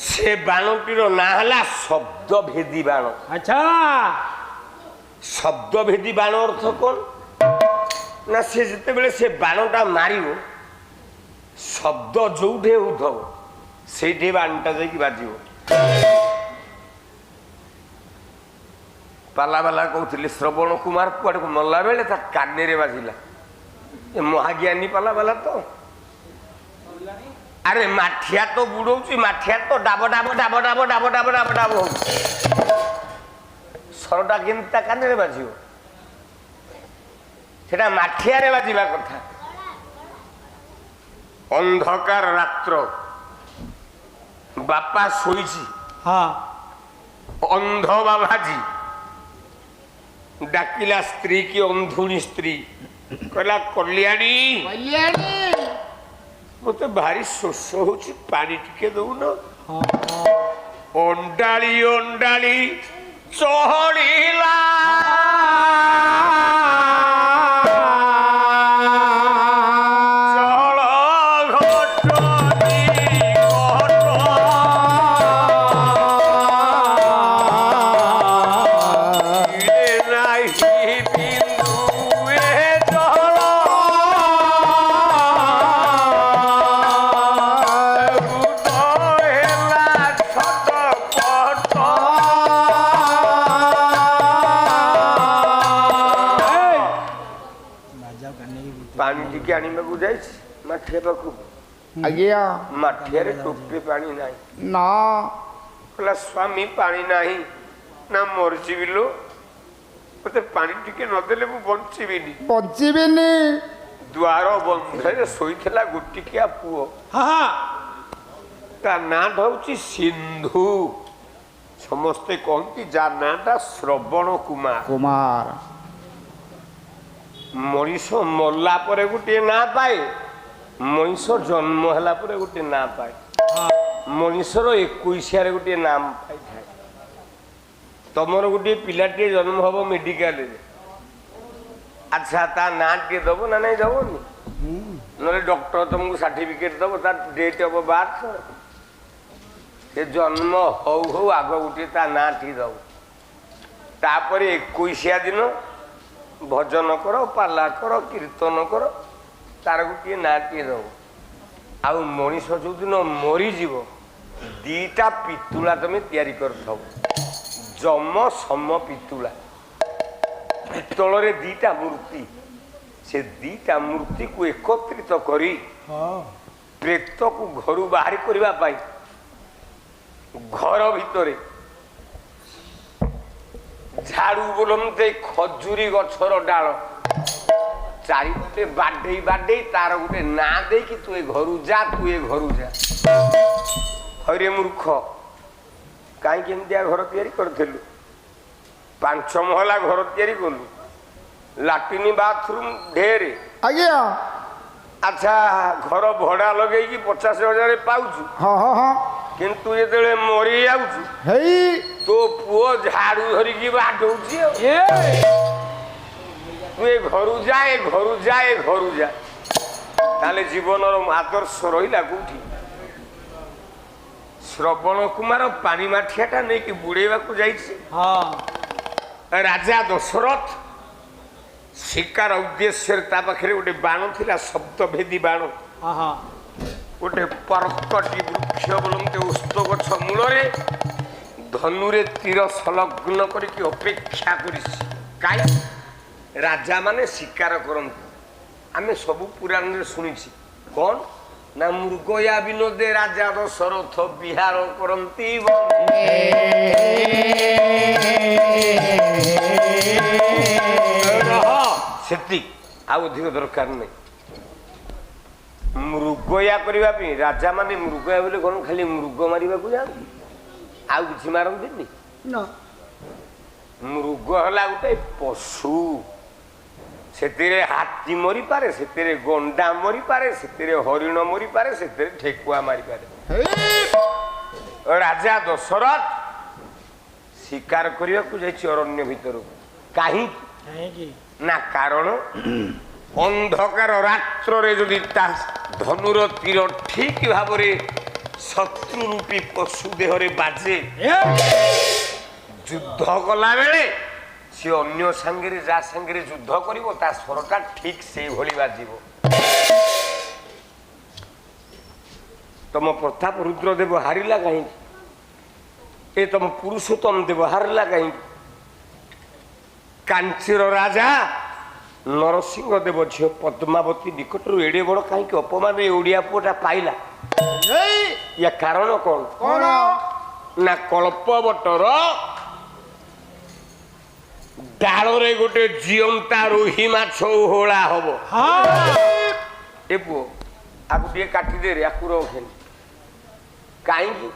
ସେ ବାଣଟିର ନାଁ ହେଲା ଶବ୍ଦଭେଦୀ ବାଣ ଆଚ୍ଛା ଶବ୍ଦଭେଦୀ ବାଣ ଅର୍ଥ କଣ ନା ସେ ଯେତେବେଳେ ସେ ବାଣଟା ମାରିବ ଶବ୍ଦ ଯୋଉଠି ହଉଥିବ ସେଇଠି ବାଣଟା ଯାଇକି ବାଜିବ ପାଲାବାଲା କହୁଥିଲେ ଶ୍ରବଣ କୁମାର କୁଆଡ଼କୁ ମଲା ବେଳେ ତା କାନରେ ବାଜିଲା ଏ ମହାଜ୍ଞାନୀ ପାଲାବାଲା ତ ଆରେ ମାଠିଆ ତ ବୁଡଉଛି ମାଠିଆ ତ ଡାବ ଡାବ ଡାବ ଡାବ ଡାବ ଡାବ ଡାବ ଡାବ ହଉଛି ସରଟା କେମିତି ତା କାନରେ ବାଜିବ ସେଟା ମାଠିଆରେ ବାଜିବା କଥା ଅନ୍ଧକାର ରାତ୍ର ବାପା ଶୋଇଛି ହଁ ଅନ୍ଧ ବାବାଜୀ ଡାକିଲା ସ୍ତ୍ରୀ କି ଅନ୍ଧୁଣୀ ସ୍ତ୍ରୀ କହିଲା କଲ୍ୟାଣୀ ମତେ ଭାରି ଶୋଷ ହଉଛି ପାଣି ଟିକେ ଦଉନ ଅଣ୍ଡାଳି ଅଣ୍ଡାଳି ଚହଳିଲା ଚଳ ଘଟଣି ଘଟ ନାହିଁ ବିନ୍ଦୁ ଏ ଜଳ ପାଣି ଟିକେ ଆଣିବାକୁ ଯାଇଛି ମାଠିଆ ପାଖକୁ ଆଜ୍ଞା ମାଠିଆରେ ଟୋପେ ପାଣି ନାହିଁ ନା କହିଲା ସ୍ୱାମୀ ପାଣି ନାହିଁ ନା ମରିଯିବି ଲୋ ମତେ ପାଣି ଟିକେ ନଦେଲେ ମୁଁ ବଞ୍ଚିବିନି ବଞ୍ଚିବିନି ଦ୍ୱାର ବନ୍ଧରେ ଶୋଇଥିଲା ଗୋଟିକିଆ ପୁଅ ହଁ ତା ନାଁଟା ହଉଛି ସିନ୍ଧୁ ସମସ୍ତେ କହନ୍ତି ଯାହା ନାଁଟା ଶ୍ରବଣ କୁମାର କୁମାର ମଣିଷ ମଲା ପରେ ଗୋଟିଏ ନାଁ ପାଏ ମଣିଷ ଜନ୍ମ ହେଲା ପରେ ଗୋଟିଏ ନାଁ ପାଏ ମଣିଷର 21ରେ ଗୋଟିଏ ନାମ ପାଇଥାଏ ତମର ଗୋଟିଏ ପିଲାଟିଏ ଜନ୍ମ ହବ ମେଡିକାଲରେ, ଆଚ୍ଛା ତା ନାଁ ଟିକେ ଦବ ନା ନାଇଁ ଦବନି? ନହେଲେ ଡକ୍ଟର ତମକୁ ସାର୍ଟିଫିକେଟ ଦବ ତାର ଡେଟ୍ ଅଫ ବାର୍ଥ। ସେ ଜନ୍ମ ହଉ ହଉ ଆଗ ଗୋଟିଏ ତା ନାଁ ଟିକେ ଦବ। ତାପରେ 21 ଦିନ ଭଜନ କର, ପାଲା କର, କୀର୍ତ୍ତନ କର, ତାର ଗୋଟିଏ ନାଁ ଟିକେ ଦବ। ଆଉ ମଣିଷ ଯୋଉଦିନ ମରିଯିବ 2ଟା ପିତୁଳା ତମେ ତିଆରି କରିଥବ, ଯମ ସମ ପିତୁଳା। ପିତ୍ତଳରେ 2ଟା ମୂର୍ତ୍ତି, ସେ 2ଟା ମୂର୍ତ୍ତିକୁ ଏକତ୍ରିତ କରି ପ୍ରେତକୁ ଘରୁ ବାହାରି କରିବା ପାଇଁ ଘର ଭିତରେ ଝାଡୁ ବୋଲନ୍ତେ ଖଜୁରୀ ଗଛର ଡାଳ ଚାରିପଟେ ବାଡେଇ ବାଡେଇ ତାର ଗୋଟେ ନାଁ ଦେଇକି ତୁ ଏ ଘରୁ ଯା, ତୁ ଏ ଘରୁ ଯା। ହଇରେ ମୂର୍ଖ, କାହିଁକି ଏମିତିଆ ଘର ତିଆରି କରିଥିଲୁ? 5 ମହଲା ଘର ତିଆରି କଲୁ, ଲାଟ୍ରିନ୍ ବାଥରୁମ୍ ଢେରେ। ଆଜ୍ଞା। ଆଚ୍ଛା ଘର ଭଡା ଲଗେଇକି 50,000 ପାଉଛୁ, ହଁ ହଁ ହଁ। କିନ୍ତୁ ଯେତେବେଳେ ମରି ଯାଉଛୁ ହେଇ ତୋ ପୁଅ ଝାଡୁ ଧରିକି ବାଡଉଛି ଆଉ। ତୁ ଏ ଘରୁ ଯା, ଏ ଘରୁ ଯା, ଏ ଘରୁ ଯା। ତାହେଲେ ଜୀବନର ଆଦର୍ଶ ରହିଲା କୋଉଠି? ଶ୍ରବଣ କୁମାର ପାଣି ମାଠିଆଟା ନେଇକି ବୁଡେଇବାକୁ ଯାଇଛି। ରାଜା ଦଶରଥ ଶିକାର ଉଦ୍ଦେଶ୍ୟରେ ତା ପାଖରେ ଗୋଟେ ବାଣ ଥିଲା, ଶବ୍ଦଭେଦୀ ବାଣ। ଗୋଟେ ପର୍କଟି ବୃକ୍ଷ ବୋଲନ୍ତେ ଓସ୍ତ ଗଛ ମୂଳରେ ଧନୁରେ ତୀର ସଂଲଗ୍ନ କରିକି ଅପେକ୍ଷା କରିଛି। କାହିଁ ରାଜା ମାନେ ଶିକାର କରନ୍ତି, ଆମେ ସବୁ ପୁରାଣରେ ଶୁଣିছি। କଣ ନା ମୃଗୟା ବିନୋଦେ ରାଜା ଦଶରଥ ବିହାର କରନ୍ତି। ସେତିକି, ଆଉ ଅଧିକ ଦରକାର ନାହିଁ। ମୃଗୟା କରିବା ପାଇଁ ରାଜା ମାନେ ମୃଗୟା ବୋଲି କଣ ଖାଲି ମୃଗ ମାରିବାକୁ ଯାଆନ୍ତି, ଆଉ କିଛି ମାରନ୍ତିନି? ମୃଗ ହେଲା ଗୋଟେ ପଶୁ, ସେଥିରେ ହାତୀ ମରିପାରେ, ସେଥିରେ ଗଣ୍ଡା ମରିପାରେ, ସେଥିରେ ହରିଣ ମରିପାରେ, ସେଥିରେ ଠେକୁଆ ମାରିପାରେ। ରାଜା ଦଶରଥ ଶିକାର କରିବାକୁ ଯାଇଛି ଅରଣ୍ୟ ଭିତରକୁ। କାହିଁକି ନା କାରଣ ଅନ୍ଧକାର ରାତ୍ରରେ ଯଦି ତା ଧନୁର ତୀର ଠିକ ଭାବରେ ଶତ୍ରୁ ରୂପୀ ପଶୁ ଦେହରେ ବାଜେ, ଯୁଦ୍ଧ କଲା ବେଳେ ସେ ଅନ୍ୟ ସାଙ୍ଗରେ ଯାହା ସାଙ୍ଗରେ ଯୁଦ୍ଧ କରିବ ତା ସ୍ୱରଟା ଠିକ ସେଇଭଳି ବାଜିବ। ତମ ପ୍ରତାପ ରୁଦ୍ରଦେବ ହାରିଲା କାହିଁକି? ଏ ତମ ପୁରୁଷୋତ୍ତମ ଦେବ ହାରିଲା କାହିଁକି? କାଞ୍ଚିର ରାଜା ନରସିଂହ ଦେବ ଝିଅ ପଦ୍ମାବତୀ ନିକଟରୁ ଏଡେ ବଡ କାହିଁକି ଅପମାନ ଏ ଓଡିଆ ପୁଅଟା ପାଇଲା? ୟା କାରଣ କଣ? କଣ ନା କଳ୍ପବଟର ଡାଳରେ ଗୋଟେ ଜିଅନ୍ତା ରୋହି ମାଛ ଓହଳା ହବ। ଏ ପୁଅ ଆକୁ ଟିକେ କାଟିଦେ, ଆକୁ ରଖେନି। କାହିଁକି